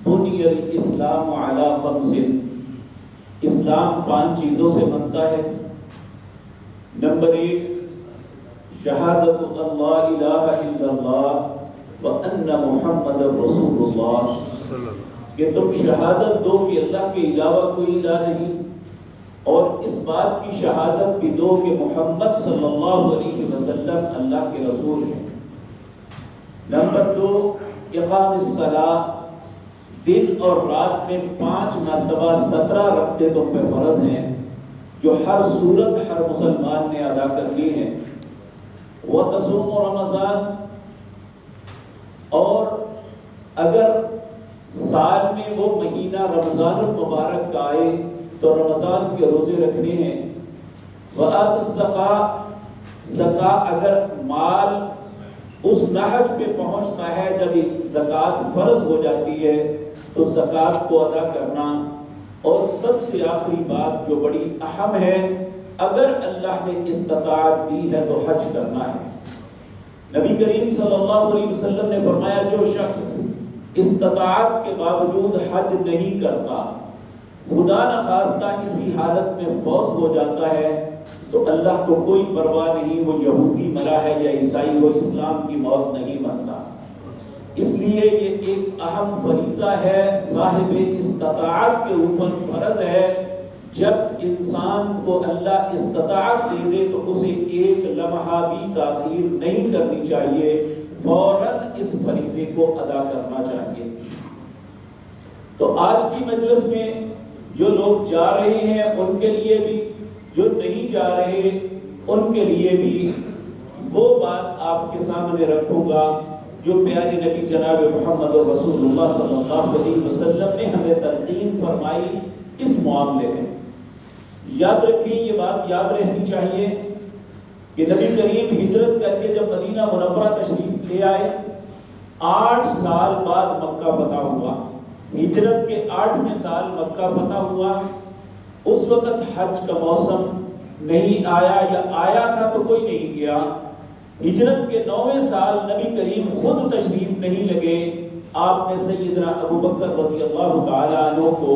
بنی الاسلام علی خمس، اسلام 5 چیزوں سے بنتا ہے۔ نمبر 1، شہادت اللہ الہ الا اللہ وان محمد رسول اللہ، کہ تم شہادت دو کہ اللہ کے علاوہ کوئی الہ نہیں، اور اس بات کی شہادت بھی دو کہ محمد صلی اللہ علیہ وسلم اللہ کے رسول ہیں۔ نمبر 2، اقام الصلاۃ، دن اور رات میں 5 مرتبہ 17 رکعتیں تم پہ فرض ہیں، جو ہر صورت ہر مسلمان نے ادا کرنی ہے۔ وتصوم رمضان، اور اگر سال میں وہ مہینہ رمضان المبارک کا آئے تو رمضان کے روزے رکھنے ہیں۔ وآت الزکاۃ، زکاۃ اگر مال اس نہج پہ پہنچتا ہے جب زکوٰۃ فرض ہو جاتی ہے تو زکوٰۃ کو ادا کرنا۔ اور سب سے آخری بات جو بڑی اہم ہے، اگر اللہ نے استطاعت دی ہے تو حج کرنا ہے۔ نبی کریم صلی اللہ علیہ وسلم نے فرمایا جو شخص استطاعت کے باوجود حج نہیں کرتا، خدا نخواستہ اسی حالت میں فوت ہو جاتا ہے تو اللہ کو کوئی پرواہ نہیں، وہ یہودی مرا ہے یا عیسائی، وہ اسلام کی موت نہیں مرتا۔ اس لیے یہ ایک اہم فریضہ ہے، صاحب استطاعت کے اوپر فرض ہے۔ جب انسان کو اللہ استطاعت دے دے تو اسے ایک لمحہ بھی تاخیر نہیں کرنی چاہیے، فوراً اس فریضے کو ادا کرنا چاہیے۔ تو آج کی مجلس میں جو لوگ جا رہے ہیں ان کے لیے بھی، جو نہیں جا رہے ان کے لیے بھی وہ بات آپ کے سامنے رکھوں گا جو پیارے نبی جناب محمد رسول اللہ صلی اللہ علیہ وسلم نے ہمیں تلقین فرمائی اس معاملے میں۔ یاد رکھیں، یہ بات یاد رہنی چاہیے کہ نبی کریم ہجرت کر کے جب مدینہ منورہ تشریف لے آئے، 8 سال بعد مکہ فتح ہوا۔ ہجرت کے 8ویں سال مکہ فتح ہوا۔ اس وقت حج کا موسم نہیں آیا، یا آیا تھا تو کوئی نہیں گیا۔ ہجرت کے 9ویں سال نبی کریم خود تشریف نہیں لگے، آپ نے سیدنا ابو بکر رضی اللہ تعالی عنہ کو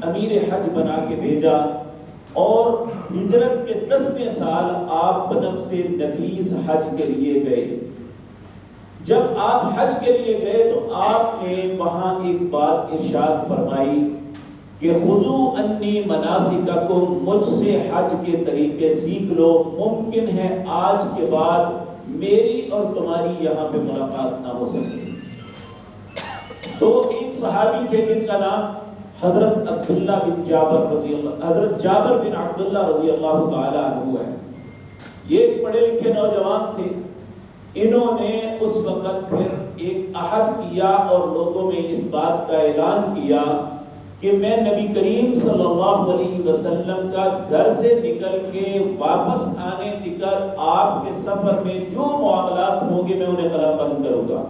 امیر حج بنا کے بھیجا، اور ہجرت کے 10ویں سال آپ بنفس نفیس حج کے لیے گئے۔ جب آپ حج کے لیے گئے تو آپ نے وہاں ایک بات ارشاد فرمائی کہ خذوا انی مناسککم، مجھ سے حج کے طریقے سیکھ لو، ممکن ہے آج کے بعد میری اور تمہاری یہاں پہ ملاقات نہ ہو سکے۔ تو ایک صحابی تھے جن کا نام حضرت عبداللہ بن جابر رضی اللہ، حضرت جابر بن عبداللہ رضی اللہ تعالی عنہ ہے۔ یہ ایک پڑھے لکھے نوجوان تھے۔ انہوں نے اس وقت پھر ایک عہد کیا اور لوگوں میں اس بات کا اعلان کیا کہ میں نبی کریم صلی اللہ علیہ وسلم کا گھر سے نکل کے واپس آنے تک آپ کے سفر میں جو معاملات ہوں گے میں انہیں قلم بند کروں گا۔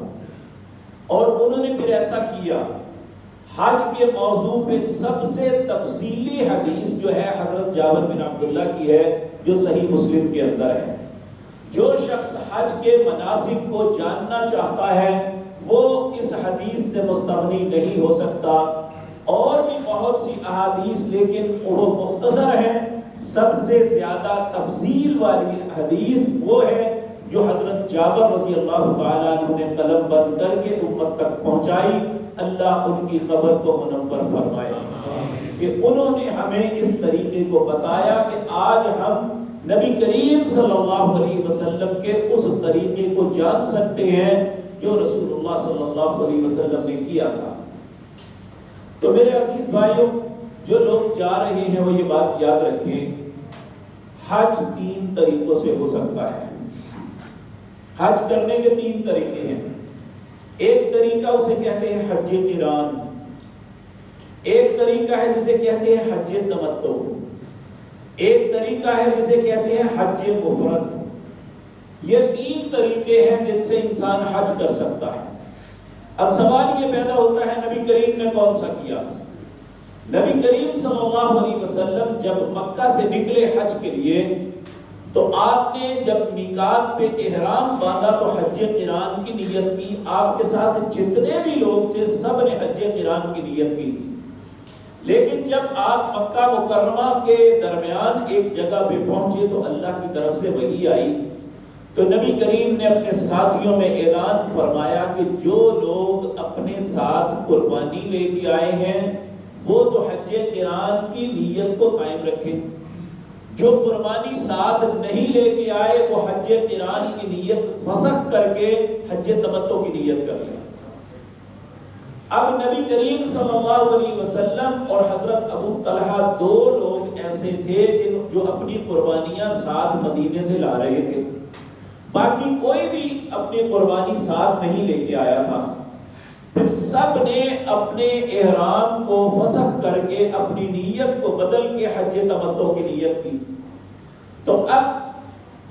اور انہوں نے پھر ایسا کیا۔ حج کے موضوع پہ سب سے تفصیلی حدیث جو ہے حضرت جابر بن عبداللہ کی ہے، جو صحیح مسلم کے اندر ہے۔ جو شخص حج کے مناسک کو جاننا چاہتا ہے وہ اس حدیث سے مستغنی نہیں ہو سکتا۔ اور بھی بہت سی احادیث لیکن وہ مختصر ہیں۔ سب سے زیادہ تفصیل والی حدیث وہ ہے جو حضرت جابر رضی اللہ تعالیٰ عنہ نے قلم بند کر کے امت تک پہنچائی۔ اللہ ان کی قبر کو منور فرمائے کہ انہوں نے ہمیں اس طریقے کو بتایا کہ آج ہم نبی کریم صلی اللہ علیہ وسلم کے اس طریقے کو جان سکتے ہیں جو رسول اللہ صلی اللہ علیہ وسلم نے کیا تھا۔ تو میرے عزیز بھائیوں، جو لوگ جا رہے ہیں وہ یہ بات یاد رکھیں، حج 3 طریقوں سے ہو سکتا ہے۔ حج کرنے کے 3 طریقے ہیں۔ ایک طریقہ اسے کہتے ہیں حج قران، ایک طریقہ ہے جسے کہتے ہیں حج تمتع، ایک طریقہ ہے جسے کہتے ہیں حج مفرد۔ یہ 3 طریقے ہیں جن سے انسان حج کر سکتا ہے۔ اب سوال یہ پیدا ہوتا ہے نبی کریم نے کون سا کیا؟ نبی کریم صلی اللہ علیہ وسلم جب مکہ سے نکلے حج کے لیے تو آپ نے جب میقات پہ احرام باندھا تو حج قران کی نیت کی۔ آپ کے ساتھ جتنے بھی لوگ لوگ تھے سب نے حج قران کی نیت کی تھی، لیکن جب آپ مکہ مکرمہ کے درمیان ایک جگہ پہ پہنچے تو اللہ کی طرف سے وحی آئی، تو نبی کریم نے اپنے ساتھیوں میں اعلان فرمایا کہ جو لوگ اپنے ساتھ قربانی لے کے آئے ہیں وہ تو حج قران کی نیت کو قائم رکھیں، جو قربانی ساتھ نہیں لے کے آئے وہ حج قران کی نیت فسخ کر کے حج تمتع کی نیت کر لیں۔ اب نبی کریم صلی اللہ علیہ وسلم اور حضرت ابو طلحہ دو لوگ ایسے تھے جو اپنی قربانیاں ساتھ مدینے سے لا رہے تھے، باقی کوئی بھی اپنی قربانی ساتھ نہیں لے کے آیا تھا۔ پھر سب نے اپنے احرام کو فسخ کر کے اپنی نیت کو بدل کے حج تمتع کی نیت کی۔ تو اب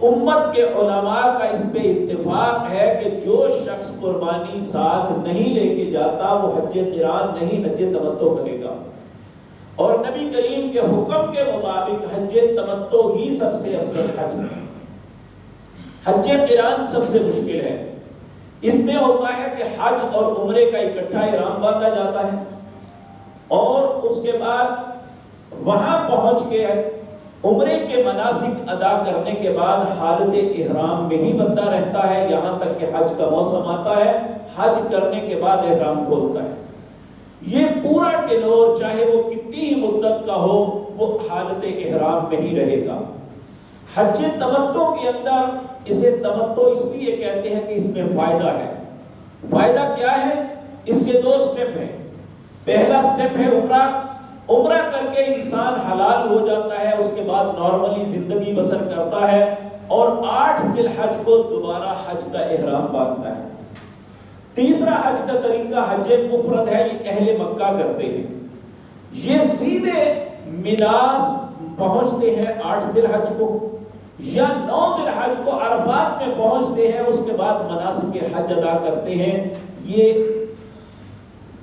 امت کے علماء کا اس پہ اتفاق ہے کہ جو شخص قربانی ساتھ نہیں لے کے جاتا وہ حج قران نہیں حج تمتع کرے گا، اور نبی کریم کے حکم کے مطابق حج تمتع ہی سب سے افضل حج ہے۔ حج قران سب سے مشکل ہے، اس میں ہوتا ہے کہ حج اور عمرے کا اکٹھا احرام باندھا جاتا ہے، اور اس کے بعد وہاں پہنچ کے عمرے کے مناسک ادا کرنے کے بعد حالت احرام میں ہی بندہ رہتا ہے یہاں تک کہ حج کا موسم آتا ہے، حج کرنے کے بعد احرام کھولتا ہے۔ یہ پورا ٹینور چاہے وہ کتنی ہی مدت کا ہو وہ حالت احرام میں ہی رہے گا۔ حج تمتع کے اندر اسے تمتع اس لیے کہتے ہیں کہ اس میں فائدہ ہے۔ فائدہ کیا ہے؟ اس کے دو سٹیپ ہیں۔ پہلا سٹیپ ہے عمرہ، عمرہ کر کے انسان حلال ہو جاتا ہے، اس کے بعد نارملی زندگی بسر کرتا ہے، اور 8 ذی الحج کو دوبارہ حج کا احرام باندھتا ہے۔ تیسرا حج کا طریقہ حج مفرد ہے، یہ اہل مکہ کرتے ہیں، یہ سیدھے مناز پہنچتے ہیں 8 ذی الحج کو یا 9 ذی الحج کو عرفات میں پہنچتے ہیں، اس کے بعد مناسک حج ادا کرتے ہیں۔ یہ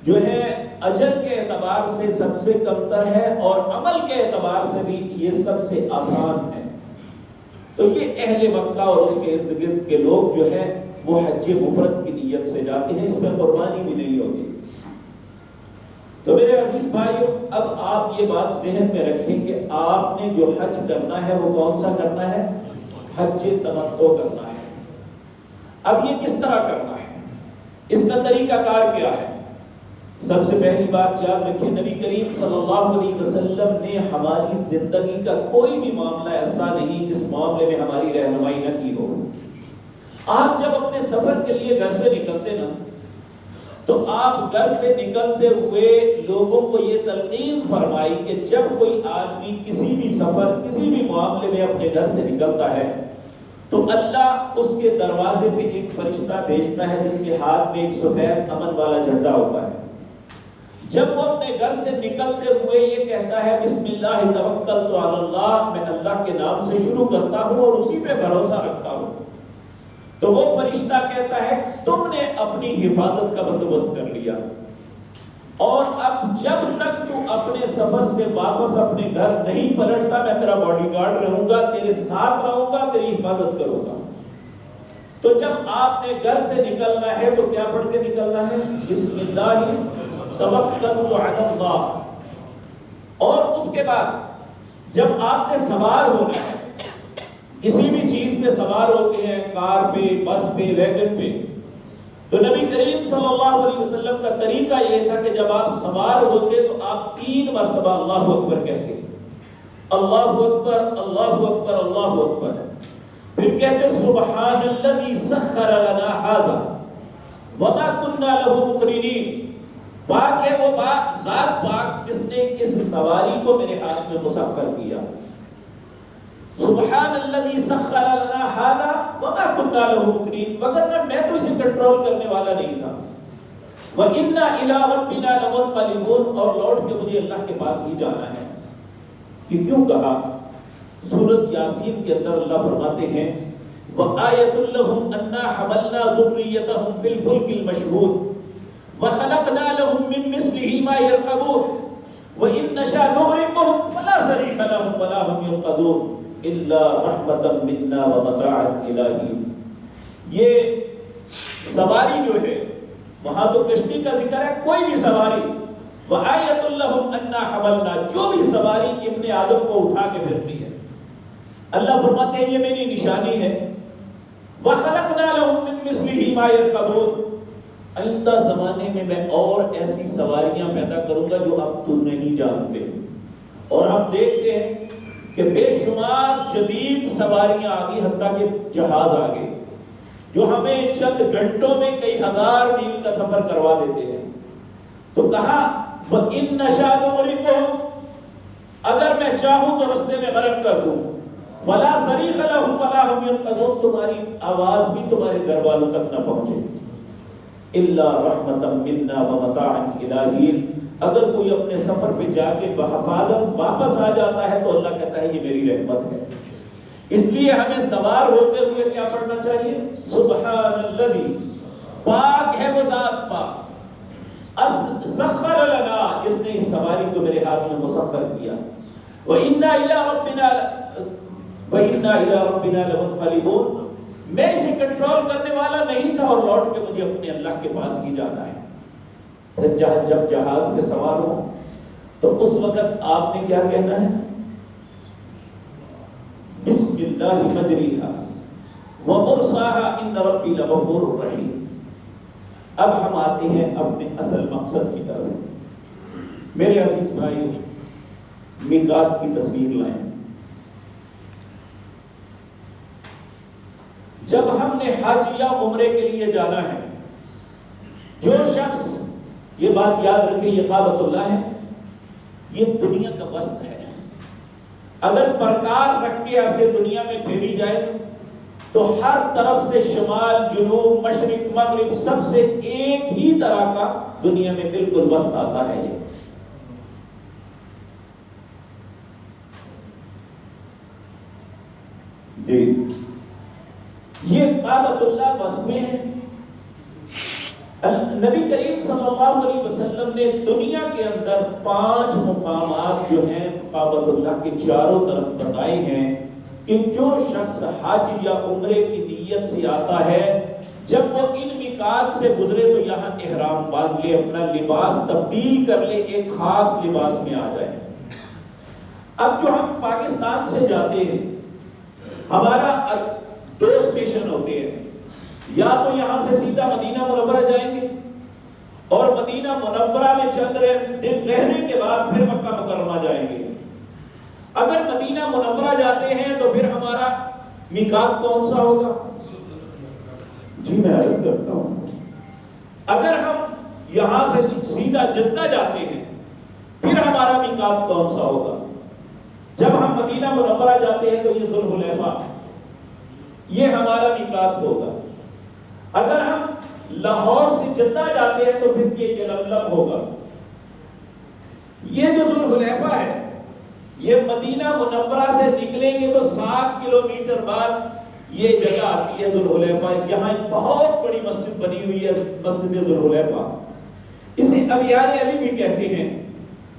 جو ہے اجر کے اعتبار سے سب سے کمتر ہے اور عمل کے اعتبار سے بھی یہ سب سے آسان ہے۔ تو یہ اہل مکہ اور اس کے ارد گرد کے لوگ جو ہے وہ حج مفرد کی نیت سے جاتے ہیں، اس میں قربانی بھی نہیں ہوتی۔ تو میرے عزیز بھائیو، اب آپ یہ بات ذہن میں رکھیں کہ آپ نے جو حج کرنا ہے وہ کون سا کرنا ہے؟ حج تمتع کرنا ہے۔ اب یہ کس طرح کرنا ہے؟ اس کا طریقہ کار کیا ہے؟ سب سے پہلی بات یاد رکھیں، نبی کریم صلی اللہ علیہ وسلم نے ہماری زندگی کا کوئی بھی معاملہ ایسا نہیں جس معاملے میں ہماری رہنمائی نہ کی ہو۔ آپ جب اپنے سفر کے لیے گھر سے نکلتے نا، تو آپ گھر سے نکلتے ہوئے لوگوں کو یہ تلقین فرمائی کہ جب کوئی آدمی کسی بھی سفر کسی بھی معاملے میں اپنے گھر سے نکلتا ہے تو اللہ اس کے دروازے پہ ایک فرشتہ بھیجتا ہے جس کے ہاتھ میں ایک سفید امن والا جھنڈا ہوتا ہے۔ جب وہ اپنے گھر سے نکلتے ہوئے یہ کہتا ہے بسم اللہ توکلت علی اللہ، میں اللہ کے نام سے شروع کرتا ہوں اور اسی پہ بھروسہ رکھتا ہوں، تو وہ فرشتہ کہتا ہے تم نے اپنی حفاظت کا بندوبست کر لیا، اور اب جب تک تو اپنے سفر سے واپس اپنے گھر نہیں پلٹتا میں تیرا باڈی گارڈ رہوں گا، تیرے ساتھ رہوں گا، تیری حفاظت کروں گا۔ تو جب آپ نے گھر سے نکلنا ہے تو کیا پڑھ کے نکلنا ہے؟ بسم اللہ توکلت علی اللہ۔ اور اس کے بعد جب آپ نے سوار ہونا ہے، کسی بھی چیز پہ سوار ہوتے ہیں، کار پہ، بس پہ، ویگن پہ، تو نبی کریم صلی اللہ علیہ وسلم کا طریقہ یہ تھا کہ جب آپ سوار ہوتے تو آپ 3 مرتبہ اللہ اکبر کہتے، اللہ اکبر اللہ اکبر اللہ اکبر، پھر کہتے سبحان الذی سخر لنا ھذا وما كنا له مقرنین، پاک ہے وہ ذات پاک جس نے اس سواری کو میرے ہاتھ میں مسخر کیا۔ سبحان الذی سخر لنا ھذا وما كنا له مقرنین، وگرنہ میں تو اسے کنٹرول کرنے والا نہیں تھا۔ وَإِنَّا إِلَىٰ رَبِّنَا لَمُنْقَلِبُونَ، اور لوٹ کے مجھے اللہ کے پاس ہی جانا ہے۔ یہ کیوں کہا؟ سورۃ یاسین کے اندر اللہ فرماتے ہیں وَآیَةٌ لَهُمْ أَنَّا حَمَلْنَا ذُرِّيَّتَهُمْ فِي الْفُلْكِ الْمَشْحُونِ وَخَلَقْنَا لَهُم مِّن مِّثْلِهِ مَا يَرْكَبُونَ وَإِن نَّشَأْ نُغْرِقْهُمْ فَلَا صَرِيخَ لَهُمْ وَلَا هُمْ يُنقَذُونَ إِلَّا رَحْمَةً مِّنَّا وَمَتَاعًا إِلَىٰ حِينٍ۔ یہ سواری جو ہے وہاں تو کشتی کا ذکر ہے، کوئی بھی سواری، وَآیَةٌ لَّهُمْ أَنَّا حَمَلْنَا، جو بھی سواری ابن آدم کو اٹھا کے پھرتی ہے، اللہ فرماتے ہیں یہ میری نشانی ہے۔ وَخَلَقْنَا لَهُم مِّن مِّثْلِهِ مَا يَرْكَبُونَ، آئندہ زمانے میں میں اور ایسی سواریاں پیدا کروں گا جو اب تم نہیں جانتے۔ اور ہم دیکھتے ہیں کہ بے شمار جدید سواریاں آگئی، حتیٰ کہ جہاز آگئے جو ہمیں چند گھنٹوں میں کئی ہزار میل کا سفر کروا دیتے ہیں۔ تو کہا وَإِن نَّشَأْ نُغْرِقْهُمْ، اگر میں چاہوں تو رستے میں غرق کر دوں، وَلَا صَرِيخَ لَهُمْ وَلَا هُمْ يُنْقَذُونَ، تمہاری آواز بھی تمہارے گھر والوں تک نہ پہنچے۔ إِلَّا رَحْمَةً مِنَّا وَمَتَاعًا إِلَىٰ حِينٍ، اگر کوئی اپنے سفر پہ جا کے بحفاظت واپس آ جاتا ہے تو اللہ کہتا ہے یہ میری رحمت ہے۔ اس لیے ہمیں سوار ہوتے ہوئے کیا پڑھنا چاہیے؟ سبحان الذی، پاک ہے وہ ذات پاک، سخر لنا، جس نے اس سواری کو میرے ہاتھ میں مسخر کیا، وَإِنَّا إِلَىٰ رَبِّنَا لَمُنْقَلِبُونَ، میں اسے کنٹرول کرنے والا نہیں تھا اور لوٹ کے مجھے اپنے اللہ کے پاس ہی جانا ہے۔ جب جہاز پہ سوار ہو تو اس وقت آپ نے کیا کہنا ہے؟ بسم اللہ مجریہا ومرساہا ان ربی لغفور رحیم۔ اب ہم آتے ہیں اپنے اصل مقصد کی طرف۔ میرے عزیز بھائی، میقات کی تصویر لائیں۔ جب ہم نے حج یا عمرے کے لیے جانا ہے، جو شخص، یہ بات یاد رکھے، یہ کعبۃ اللہ ہے، یہ دنیا کا وسط ہے۔ اگر پرکار رکھ کے ایسے دنیا میں پھیری جائے تو ہر طرف سے شمال، جنوب، مشرق، مغرب، سب سے ایک ہی طرح کا دنیا میں بالکل وسط آتا ہے۔ یہ کعبۃ اللہ وسط میں ہے۔ نبی کریم صلی اللہ علیہ وسلم نے دنیا کے اندر 5 مقامات جو ہیں کعبۃ اللہ کے چاروں طرف بتائے ہیں کہ جو شخص حج یا عمرے کی نیت سے آتا ہے، جب وہ ان میقات سے گزرے تو یہاں احرام باندھ لے، اپنا لباس تبدیل کر لے، ایک خاص لباس میں آ جائے۔ اب جو ہم پاکستان سے جاتے ہیں، ہمارا 2 اسٹیشن ہوتے ہیں، یا تو یہاں سے سیدھا مدینہ منورہ جائیں گے اور مدینہ منورہ میں چند دن رہنے کے بعد پھر مکہ مکرمہ جائیں گے۔ اگر مدینہ منورہ جاتے ہیں تو پھر ہمارا میقات کون سا ہوگا؟ جی میں عرض کرتا ہوں، اگر ہم یہاں سے سیدھا جدہ جاتے ہیں پھر ہمارا میقات کون سا ہوگا؟ جب ہم مدینہ منورہ جاتے ہیں تو یہ ذوالحلیفہ، یہ ہمارا میقات ہوگا۔ اگر ہم لاہور سے جدہ جاتے ہیں تو پھر یہ یلملم ہوگا۔ یہ جو ذوالحلیفہ ہے، یہ مدینہ منورہ سے نکلیں گے تو 7 کلومیٹر بعد یہ جگہ آتی ہے ذوالحلیفہ۔ یہاں ایک بہت بڑی مسجد بنی ہوئی ہے، مسجد ذوالحلیفہ، اسے ابیار علی بھی کہتے ہیں۔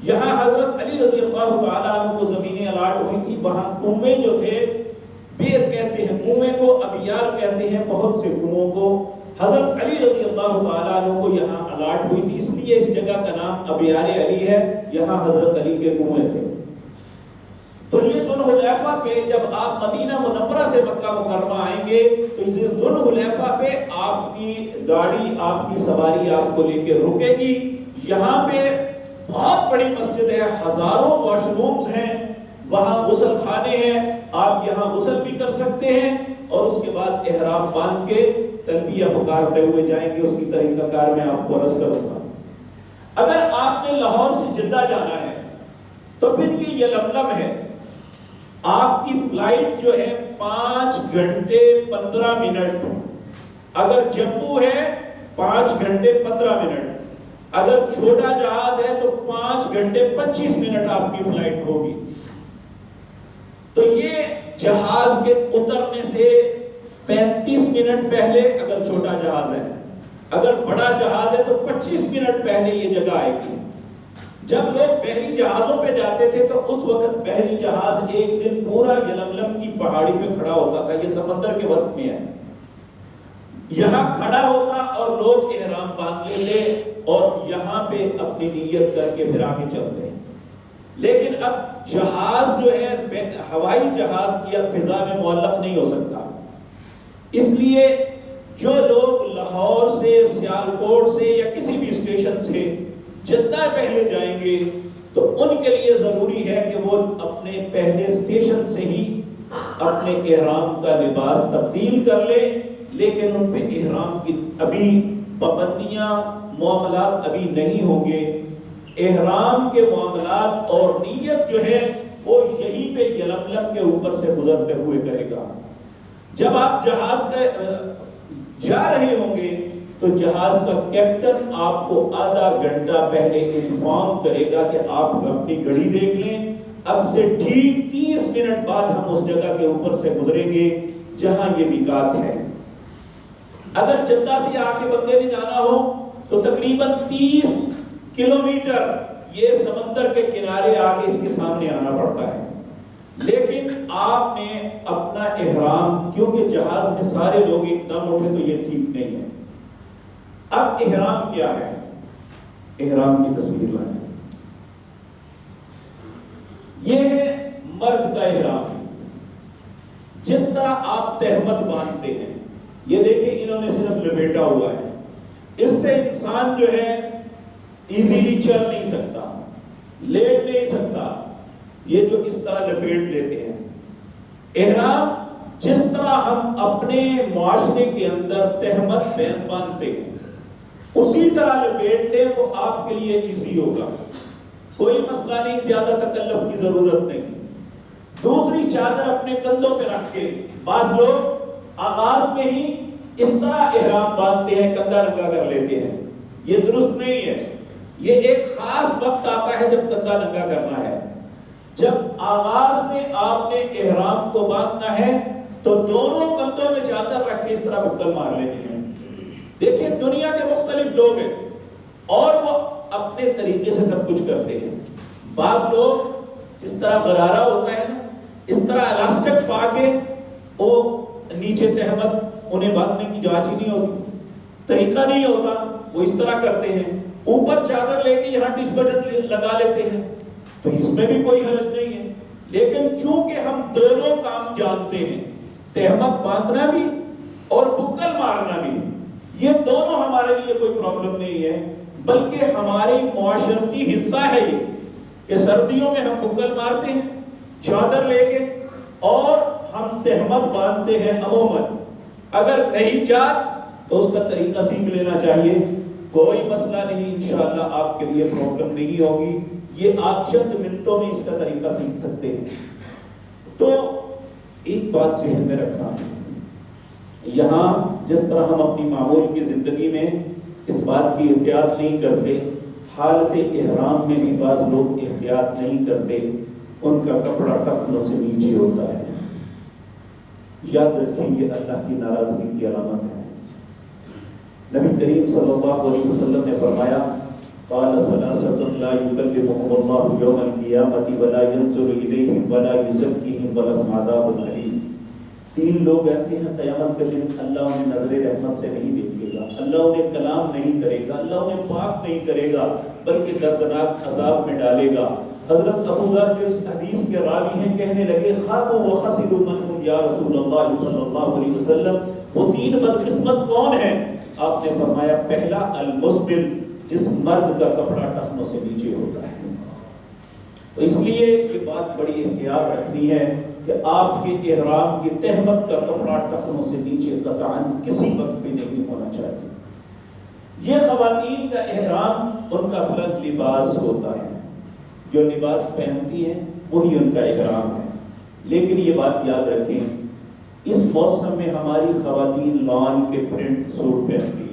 یہاں حضرت علی رضی اللہ تعالیٰ عنہ کو زمینیں الاٹ ہوئی تھی، وہاں کنویں جو تھے، بیر کہتے ہیں کنویں کو، ابیار کہتے ہیں بہت سے کنووں کو، حضرت علی رضی اللہ تعالیٰ عنہ کو یہاں الاٹ ہوئی تھی، اس لیے اس جگہ کا نام ابیار علی ہے۔ یہاں حضرت علی کے کنویں تھے۔ تو یہ ذوالحلیفہ پہ جب آپ مدینہ منورہ سے مکہ مکرمہ آئیں گے تو ذوالحلیفہ پہ آپ کی گاڑی، آپ کی سواری آپ کو لے کے رکے گی۔ یہاں پہ بہت بڑی مسجد ہے، ہزاروں واش رومز ہیں، وہاں غسل خانے ہیں، آپ یہاں غسل بھی کر سکتے ہیں اور اس کے بعد احرام باندھ کے تلبیہ پکارتے ہوئے جائیں گے۔ اس کی طریقہ کار میں آپ کو عرض کروں گا۔ اگر آپ نے لاہور سے جدہ جانا ہے تو پھر یہ یلملم ہے، آپ کی فلائٹ جو ہے 5 گھنٹے 15 منٹ، اگر جموں ہے 5 گھنٹے 15 منٹ، اگر چھوٹا جہاز ہے تو 5 گھنٹے 25 منٹ آپ کی فلائٹ ہوگی۔ تو یہ جہاز کے اترنے سے 35 منٹ پہلے اگر چھوٹا جہاز ہے، اگر بڑا جہاز ہے تو 25 منٹ پہلے یہ جگہ آئے گی۔ جب لوگ بحری جہازوں پہ جاتے تھے تو اس وقت بحری جہاز ایک دن پورا یلملم کی پہاڑی پہ کھڑا ہوتا تھا، یہ سمندر کے وسط میں ہے۔ یہاں کھڑا ہوتا اور لوگ احرام باندھ لیتے اور یہاں پہ اپنی نیت کر کے پھر آگے چلتے ہیں. لیکن اب جہاز جو ہے ہوائی جہاز کی اب فضا میں معلق نہیں ہو سکتا. اس لیے جو لوگ لاہور سے، سیالکوٹ سے یا کسی بھی اسٹیشن سے جدہ پہلے جائیں گے تو ان کے لیے ضروری ہے کہ وہ اپنے پہلے اسٹیشن سے ہی اپنے احرام کا لباس تبدیل کر لے. لیکن ان پہ احرام کی ابھی پابندیاں، معاملات ابھی نہیں ہوں گے. احرام کے معاملات اور نیت جو ہے وہ یہیں پہ یلملم کے اوپر سے گزرتے ہوئے کرے گا. جب آپ جہاز کا جا رہے ہوں گے تو جہاز کا کیپٹن آپ کو آدھا گھنٹہ پہلے انفارم کرے گا کہ آپ اپنی گھڑی دیکھ لیں، اب سے ٹھیک 30 منٹ بعد ہم اس جگہ کے اوپر سے گزریں گے جہاں یہ میقات ہے. اگر جدہ سے آ کے بندے نے جانا ہو تو تقریباً 30 کلومیٹر یہ سمندر کے کنارے آ کے اس کے سامنے آنا پڑتا ہے. لیکن آپ نے اپنا احرام، کیونکہ جہاز میں سارے لوگ ایک دم اٹھے تو یہ ٹھیک نہیں ہے. اب احرام کیا ہے؟ احرام کی تصویر لائیں. یہ ہے مرد کا احرام. جس طرح آپ تہمت باندھتے ہیں، یہ دیکھیں انہوں نے صرف لپیٹا ہوا ہے. اس سے انسان جو ہے ایزیلی چل نہیں سکتا، لیٹ نہیں سکتا. یہ جو اس طرح لپیٹ لیتے ہیں احرام، جس طرح ہم اپنے معاشرے کے اندر تہمت باندھتے ہیں اسی طرح لپیٹ لیں، وہ آپ کے لیے ایزی ہوگا. کوئی مسئلہ نہیں، زیادہ تکلف کی ضرورت نہیں. دوسری چادر اپنے کندھوں پہ رکھ کے، بعض لوگ آغاز میں ہی اس طرح احرام باندھتے ہیں، کندھا ننگا کر لیتے ہیں. یہ درست نہیں ہے. یہ ایک خاص وقت آتا ہے جب کندھا ننگا کرنا ہے. جب آغاز میں آپ نے احرام کو باندھنا ہے تو دونوں کندھوں میں چادر رکھ کے اس طرح بکل مار لیتے ہیں. دیکھیں دنیا کے مختلف لوگ ہیں اور وہ اپنے طریقے سے سب کچھ کرتے ہیں. بعض لوگ جس طرح غرارہ ہوتا ہے نا، اس طرح الاسٹک پا کے وہ نیچے تہمت انہیں باندھنے کی جانچ ہی نہیں ہوتی، طریقہ نہیں ہوتا، وہ اس طرح کرتے ہیں. اوپر چادر لے کے یہاں ٹچ بٹن لگا لیتے ہیں تو اس میں بھی کوئی حرج نہیں ہے. لیکن چونکہ ہم دونوں کام جانتے ہیں، تہمت باندھنا بھی اور بکل مارنا بھی، یہ دونوں ہمارے لیے کوئی پرابلم نہیں ہے، بلکہ ہماری معاشرتی حصہ ہے یہ کہ سردیوں میں ہم بکل مارتے ہیں چادر لے کے اور ہم تہمت باندھتے ہیں. عموماً اگر نہیں جات تو اس کا طریقہ سیکھ لینا چاہیے. کوئی مسئلہ نہیں، انشاءاللہ آپ کے لیے پرابلم نہیں ہوگی. یہ آپ چند منٹوں میں اس کا طریقہ سیکھ سکتے ہیں. تو ایک بات ذہن میں رکھنا، یہاں جس طرح ہم اپنی معمول کی زندگی میں اس بات کی احتیاط نہیں کرتے، حالت احرام میں بھی بعض لوگ احتیاط نہیں کرتے. ان کا کپڑا ٹخنوں سے نیچے ہوتا ہے. یاد رکھیں یہ اللہ کی ناراضگی کی علامت ہے. نبی کریم صلی اللہ علیہ وسلم نے فرمایا، قال ثلاثة لا يكلمهم الله يوم القيامة ولا ينظر إليهم ولا يزكيهم ولهم عذاب أليم. 3 لوگ ایسے ہیں قیامت کے دن اللہ انہیں نظر رحمت سے نہیں دیکھے گا، اللہ انہیں کلام نہیں کرے گا، اللہ انہیں پاک نہیں کرے گا، بلکہ دردناک عذاب میں ڈالے گا. حضرت ابو ذر جو اس حدیث کے راوی ہیں کہنے لگے، خابوا وخسروا من هم یا رسول اللہ صلی اللہ علیہ وسلم، وہ 3 بدقسمت کون ہیں؟ آپ نے فرمایا، پہلا المسبل، جس مرد کا کپڑا ٹخنوں سے نیچے ہوتا ہے. تو اس لیے یہ بات بڑی احتیاط رکھنی ہے کہ آپ کے احرام کی تہمت کا کپڑا ٹخنوں سے نیچے قطعاً کسی وقت بھی نہیں ہونا چاہیے. یہ خواتین کا احرام ان کا بلند لباس ہوتا ہے، جو لباس پہنتی ہیں وہی ان کا احرام ہے. لیکن یہ بات یاد رکھیں، اس موسم میں ہماری خواتین لان کے پرنٹ سوٹ پہنتی ہیں.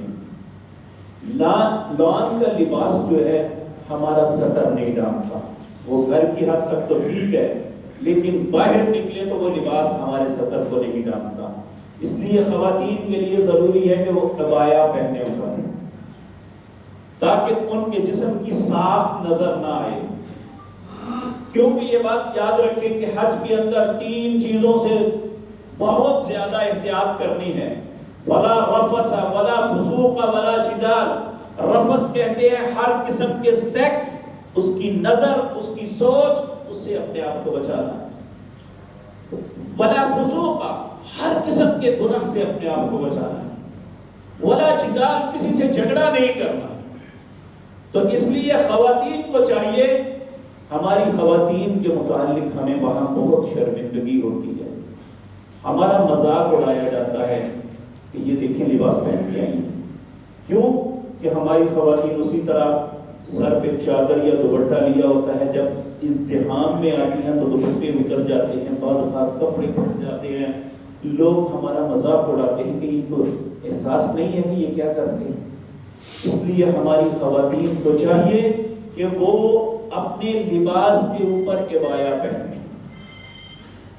لان کا لباس جو ہے ہمارا سطر نہیں ڈھانپتا. وہ گھر کی حد تک تو ٹھیک ہے، لیکن باہر نکلے تو وہ لباس ہمارے سطر کو نہیں ڈھانپتا. اس لیے خواتین کے لیے ضروری ہے کہ وہ عبایا پہنے ہوئے تاکہ ان کے جسم کی ساخت نظر نہ آئے. کیونکہ یہ بات یاد رکھیں کہ حج کے اندر 3 چیزوں سے بہت زیادہ احتیاط کرنی ہے. ولا رفث ولا فسوق ولا جدال. رفث کہتے ہیں ہر قسم کے سیکس، اس کی نظر، اس کی سوچ، اس سے اپنے آپ کو بچانا. ولا فسوق، ہر قسم کے گناہ سے اپنے آپ کو بچانا. ولا جدال، کسی سے جھگڑا نہیں کرنا. تو اس لیے خواتین کو چاہیے، ہماری خواتین کے متعلق ہمیں وہاں بہت شرمندگی ہوتی ہے. ہمارا مذاق اڑایا جاتا ہے کہ یہ دیکھیں لباس پہن کے آئی. کیوں کہ ہماری خواتین اسی طرح سر پہ چادر یا دوپٹہ لیا ہوتا ہے، جب ازدحام میں آتی ہیں تو دوپٹے اتر جاتے ہیں، بعض اوقات کپڑے پھٹ جاتے ہیں. لوگ ہمارا مذاق اڑاتے ہیں کہ یہ تو احساس نہیں ہے کہ یہ کیا کرتے ہیں. اس لیے ہماری خواتین کو چاہیے کہ وہ اپنے لباس کے اوپر عبایا پہنیں.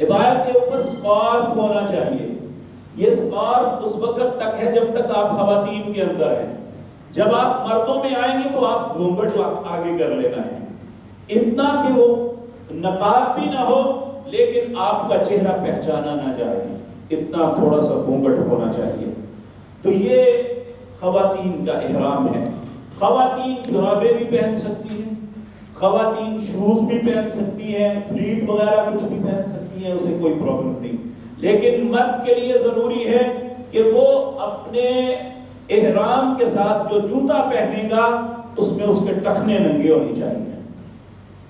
عبایا کے اوپر سکارف ہونا چاہیے. یہ سکارف اس وقت تک ہے جب تک آپ خواتین کے اندر ہیں. جب آپ مردوں میں آئیں گے تو آپ گھونگھٹ آگے کر لینا ہے، اتنا کہ وہ نقاب بھی نہ ہو لیکن آپ کا چہرہ پہچانا نہ جائے، اتنا تھوڑا سا گھونگھٹ ہونا چاہیے. تو یہ خواتین کا احرام ہے. خواتین جرابیں بھی پہن سکتی ہیں، خواتین شوز بھی پہن سکتی ہیں، فلیٹ وغیرہ کچھ بھی پہن سکتی ہیں، اسے کوئی پرابلم نہیں. لیکن مرد کے لیے ضروری ہے کہ وہ اپنے احرام کے ساتھ جو جوتا پہنے گا اس میں اس کے ٹخنے ننگے ہونے چاہیے.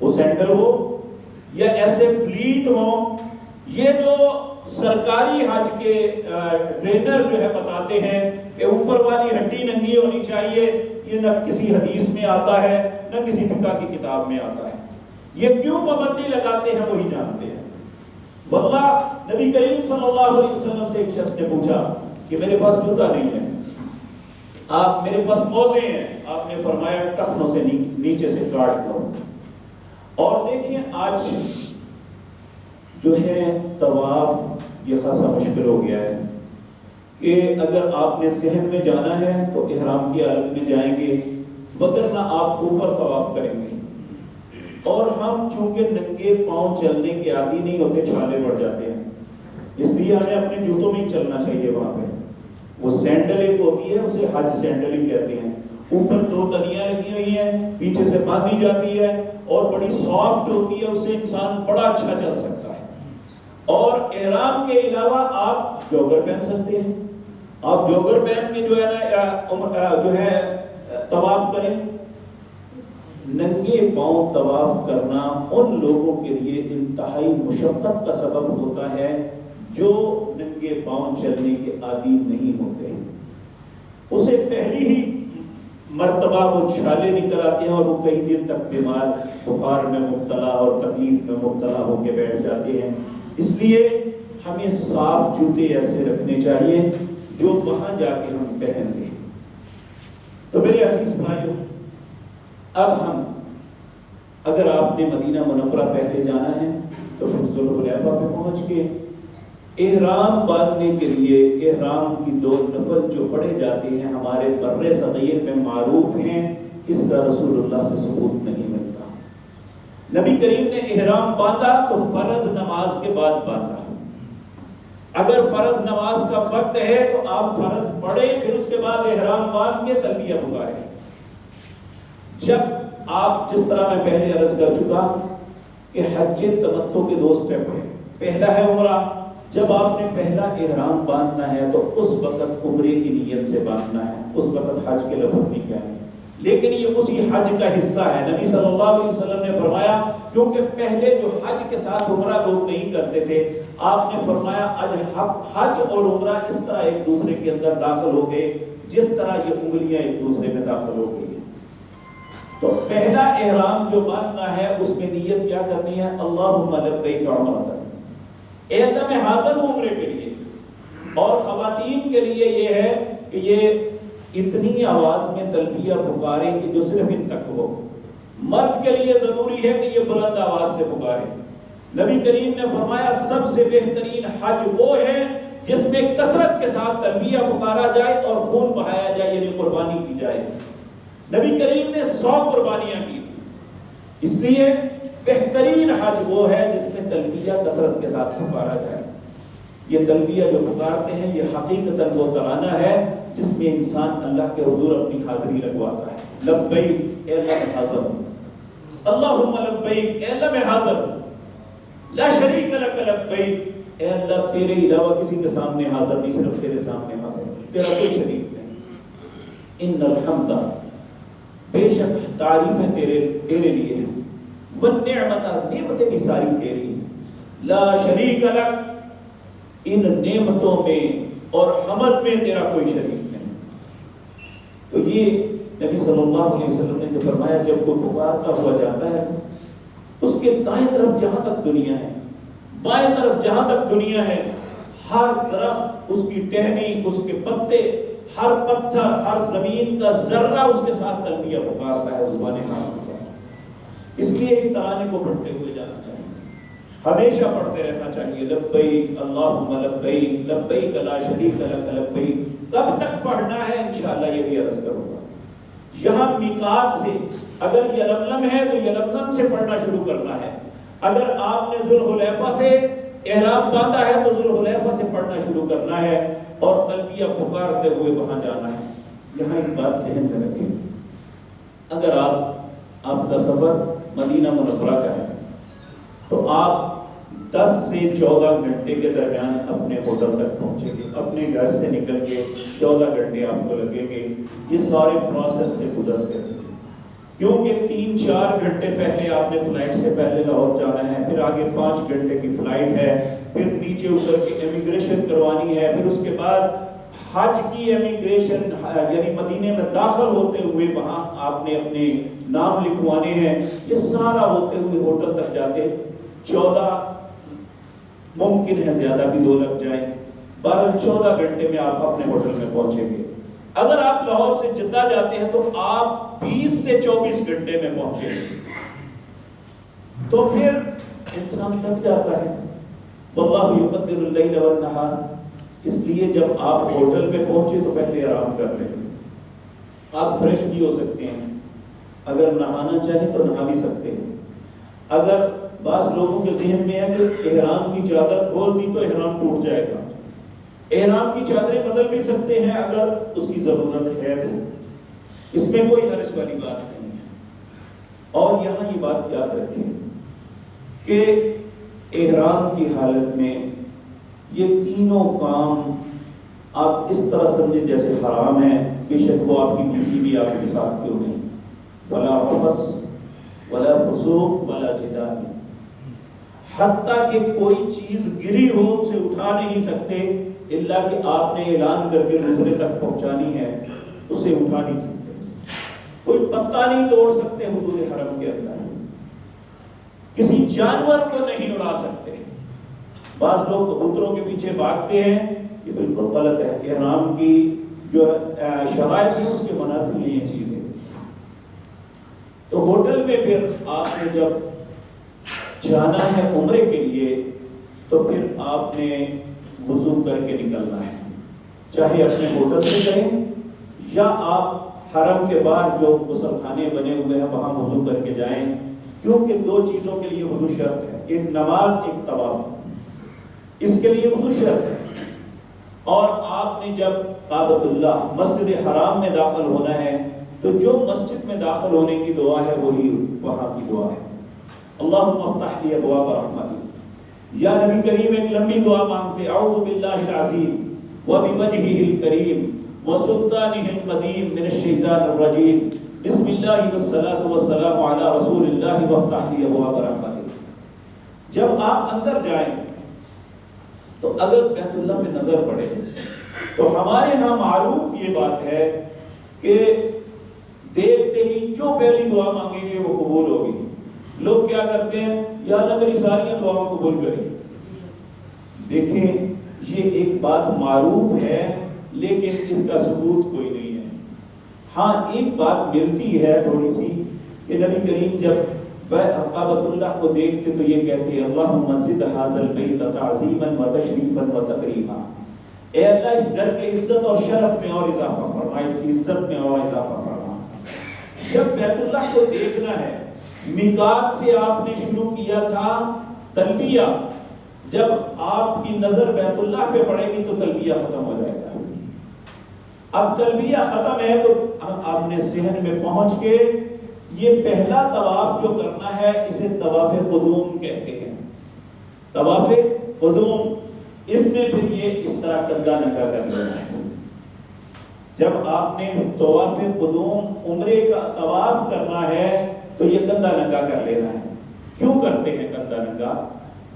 وہ سینڈل ہو یا ایسے فلیٹ ہو. یہ جو سرکاری حج کے ٹرینر جو ہے بتاتے ہیں کہ اوپر والی ہڈی ننگی ہونی چاہیے، یہ نہ کسی حدیث میں آتا ہے نہ کسی فقہ کی کتاب میں آتا ہے. یہ کیوں پابندی لگاتے ہیں وہی جانتے ہیں. واللہ نبی کریم صلی اللہ علیہ وسلم سے ایک شخص نے پوچھا کہ میرے پاس جوتا نہیں ہے، آپ میرے پاس موزے ہیں. آپ نے فرمایا ٹخنوں سے نیچے سے کاٹ دو. اور دیکھیں آج جو ہے طواف یہ خاصا مشکل ہو گیا ہے کہ اگر آپ نے صحن میں جانا ہے تو احرام کی حالت میں جائیں گے، وگرنہ آپ اوپر طواف کریں گے. اور ہم چونکہ ننگے پاؤں چلنے کے عادی نہیں ہوتے، چھالے پڑ جاتے ہیں، اس لیے ہمیں اپنے جوتوں میں ہی چلنا چاہیے. وہاں پہ وہ سینڈل ایک ہوتی ہے، اسے حج سینڈل ہی کہتے ہیں. اوپر 2 تنیاں لگی ہوئی ہیں، پیچھے سے باندھی جاتی ہے اور بڑی سافٹ ہوتی ہے، اس سے انسان بڑا اچھا چل سکتا ہے. اور احرام کے علاوہ آپ جوگر پہن سکتے ہیں. آپ جوگر پہن کے جو ہے طواف کریں. ننگے پاؤں طواف کرنا ان لوگوں کے لیے انتہائی مشقت کا سبب ہوتا ہے جو ننگے پاؤں چلنے کے عادی نہیں ہوتے. اسے پہلی ہی مرتبہ وہ چھالے نکل آتے ہیں اور وہ کئی دن تک بیمار، بخار میں مبتلا اور تکلیف میں مبتلا ہو کے بیٹھ جاتے ہیں. اس لیے ہمیں صاف جوتے ایسے رکھنے چاہیے جو وہاں جا کے ہم پہن لیں. تو میرے عزیز بھائیوں، اب ہم اگر آپ نے مدینہ منورہ پہلے جانا ہے تو پھر ذوالحلیفہ پہ پہنچ کے احرام باندھنے کے لیے احرام کی 2 نفل جو پڑھے جاتے ہیں ہمارے بر صغیر میں معروف ہیں، اس کا رسول اللہ سے ثبوت نہیں ملتا. نبی کریم نے احرام باندھا تو فرض نماز کے بعد باندھا. اگر فرض نماز کا وقت ہے تو آپ فرض پڑھیں، پھر اس کے بعد احرام باندھ کے تلبیہ پکاریں. جب آپ، جس طرح میں پہلے عرض کر چکا کہ حج تمتع کے 2 سٹیپ ہیں. پہلا ہے عمرہ. جب آپ نے پہلا احرام باندھنا ہے تو اس وقت عمرے کی نیت سے باندھنا ہے، اس وقت حج کے لفظ نہیں کہنے. لیکن یہ اسی حج کا حصہ ہے. نبی صلی اللہ علیہ وسلم نے فرمایا، کیونکہ پہلے جو حج کے ساتھ عمرہ لوگ نہیں کرتے تھے، آپ نے فرمایا حج اور عمرہ اس طرح ایک دوسرے کے اندر داخل ہو گئے جس طرح یہ انگلیاں ایک دوسرے میں داخل ہو گئی. تو پہلا احرام جو باندھنا ہے اس میں نیت کیا کرنی ہے؟ اللہم لبیک عمرۃ، اے اللہ میں حاضر ہوں عمرے کے لیے. اور خواتین کے لیے یہ ہے کہ یہ اتنی آواز میں تلبیہ پکاریں کہ جو صرف ان تک ہو. مرد کے لیے ضروری ہے کہ یہ بلند آواز سے پکاریں. نبی کریم نے فرمایا سب سے بہترین حج وہ ہے جس میں کثرت کے ساتھ تلبیہ پکارا جائے اور خون بہایا جائے، یعنی قربانی کی جائے. نبی کریم نے 100 قربانیاں کی. اس لیے بہترین حج وہ ہے جس میں تلبیہ کثرت کے ساتھ پکارا جائے. یہ تلبیہ جو پکارتے ہیں یہ حقیقتاً وہ ترانہ ہے جس میں انسان اللہ کے حضور اپنی حاضری لگواتا ہے۔ لبیک، اے اللہ میں حاضر ہوں، اللہم لبیک، اے اللہ میں حاضر ہوں، لا شریک لک لبیک، اے اللہ تیرے علاوہ کسی کے سامنے حاضر نہیں، صرف تیرے سامنے حاضر ہوں، تیرا کوئی شریک نہیں۔ ان الحمد، بے شک تعریفیں تیرے لیے ہیں، والنعمت، نعمتیں بھی ساری تیری ہیں، لا شریک لک، ان نعمتوں میں اور حمد میں تیرا کوئی شریک نہیں۔ تو یہ نبی صلی اللہ علیہ وسلم نے جو فرمایا، جب کوئی پکارتا ہوا جاتا ہے اس کے دائیں طرف جہاں تک دنیا ہے، بائیں طرف جہاں تک دنیا ہے، ہر درخت، اس کی ٹہنی، اس کے پتے، ہر پتھر، ہر زمین کا ذرہ اس کے ساتھ تلبیہ پکارتا ہے زبان حال کے ساتھ۔ اس لیے اس ترانے کو پڑھتے ہوئے جانا چاہیے، ہمیشہ پڑھتے رہنا چاہیے، لبیک اللہم لبیک، لبیک لا شریک لک لبیک۔ کب تک پڑھنا ہے انشاءاللہ یہ بھی عرض کروں گا۔ یہاں میقات سے اگر یلملم ہے تو یلملم سے پڑھنا شروع کرنا ہے، اگر آپ نے ذوالحلیفہ سے احرام باندھا ہے تو ذوالحلیفہ سے پڑھنا شروع کرنا ہے اور تلبیہ پکارتے ہوئے وہاں جانا ہے۔ یہاں ایک بات ذہن میں رکھیں، اگر آپ کا سفر مدینہ منورہ کا ہے تو آپ 10 سے 14 گھنٹے کے درمیان اپنے ہوٹل تک پہنچیں گے، اپنے گھر سے نکل کے 14 گھنٹے آپ کو لگیں گے یہ سارے پروسیس سے گزرتے ہیں، کیونکہ 3-4 گھنٹے پہلے آپ نے فلائٹ سے پہلے لاہور جانا ہے، پھر آگے 5 گھنٹے کی فلائٹ ہے، پھر نیچے اتر کے امیگریشن کروانی ہے، پھر اس کے بعد حج کی امیگریشن، یعنی مدینے میں داخل ہوتے ہوئے وہاں آپ نے اپنے نام لکھوانے ہیں، یہ سارا ہوتے ہوئے ہوٹل تک جاتے 14، ممکن ہے زیادہ بھی 2 لگ جائیں، 12-14 گھنٹے میں آپ اپنے ہوٹل میں پہنچیں گے۔ اگر آپ لاہور سے جدہ جاتے ہیں تو آپ 20 سے 24 گھنٹے میں پہنچیں گے، تو پھر انسان تھک جاتا ہے۔ واللہ یقدر اللیل والنہار، اس لیے جب آپ ہوٹل میں پہنچے تو پہلے آرام کر لیں، آپ فریش بھی ہو سکتے ہیں، اگر نہانا چاہیں تو نہا بھی سکتے ہیں۔ اگر بعض لوگوں کے ذہن میں ہے کہ احرام کی چادر کھول دی تو احرام ٹوٹ جائے گا، احرام کی چادریں بدل بھی سکتے ہیں اگر اس کی ضرورت ہے تو، اس میں کوئی حرج والی بات نہیں ہے۔ اور یہاں یہ بات یاد رکھیں کہ احرام کی حالت میں یہ تینوں کام آپ اس طرح سمجھیں جیسے حرام ہے، بے شک وہ آپ کی بیوی بھی آپ کے ساتھ کیوں نہیں، فلا رفث ولا فسوق ولا جدال، حتیٰ کہ کوئی چیز گری ہو اسے اٹھا نہیں سکتے الا کہ آپ نے اعلان کر کے دوسرے تک پہنچانی ہے، اسے اٹھا نہیں سکتے، کوئی پتا نہیں توڑ سکتے حدود حرم کے اندر، کسی جانور کو نہیں اڑا سکتے۔ بعض لوگ کبوتروں کے پیچھے بھاگتے ہیں، یہ بالکل غلط ہے، احرام کی جو شرائط ہیں اس کے منافی ہیں یہ چیزیں۔ تو ہوٹل میں پھر آپ نے جب جانا ہے عمرے کے لیے تو پھر آپ نے وضو کر کے نکلنا ہے، چاہے اپنے ہوٹل سے کریں یا آپ حرم کے باہر جو غسل خانے بنے ہوئے ہیں وہاں وضو کر کے جائیں، کیونکہ 2 چیزوں کے لیے وضو شرط ہے، ایک نماز، ایک طواف، اس کے لیے وضو شرط ہے۔ اور آپ نے جب کعبۃ اللہ مسجد حرام میں داخل ہونا ہے تو جو مسجد میں داخل ہونے کی دعا ہے وہی وہاں کی دعا ہے، اللہم افتح لی ابواب رحمتک۔ یا نبی کریم ایک لمبی دعا مانگتے، اعوذ باللہ العظیم وبوجہہ الکریم وسلطانہ القدیم من الشیطان الرجیم، بسم اللہ والصلاۃ والسلام علی رسول اللہ وافتح لی ابواب رحمتک۔ جب آپ اندر جائیں تو اگر بیت اللہ میں نظر پڑے تو ہمارے ہاں معروف یہ بات ہے کہ دیکھتے ہی جو پہلی دعا مانگیں گے وہ قبول ہوگی۔ لوگ کیا کرتے ہیں، یا اللہ میری ساری دعاؤں قبول کرے۔ دیکھیں یہ ایک بات معروف ہے لیکن اس کا ثبوت کوئی نہیں ہے۔ ہاں ایک بات ملتی ہے تھوڑی سی کہ نبی کریم جب کعبۃ اللہ کو دیکھتے تو یہ کہتے ہیں، اللہم زد ھذا البیت تعظیما وتشریفا وتکریما، اے اللہ اس گھر کے عزت اور شرف میں اور اضافہ فرما، اس کی عزت میں اور اضافہ فرما۔ جب بیت اللہ کو دیکھنا ہے، میقات سے آپ نے شروع کیا تھا تلبیہ، جب آپ کی نظر بیت اللہ پہ پڑے گی تو تلبیہ ختم ہو جائے گا. اب تلبیہ ختم ہے تو آپ نے صحن میں پہنچ کے یہ پہلا طواف جو کرنا ہے اسے طواف قدوم کہتے ہیں. طواف قدوم، اس میں پھر یہ اس طرح کندھا ننگا کر لینا ہے. جب آپ نے طواف قدوم عمرے کا طواف کرنا ہے تو یہ کندھا ننگا کر لینا ہے. کیوں کرتے ہیں کندھا ننگا؟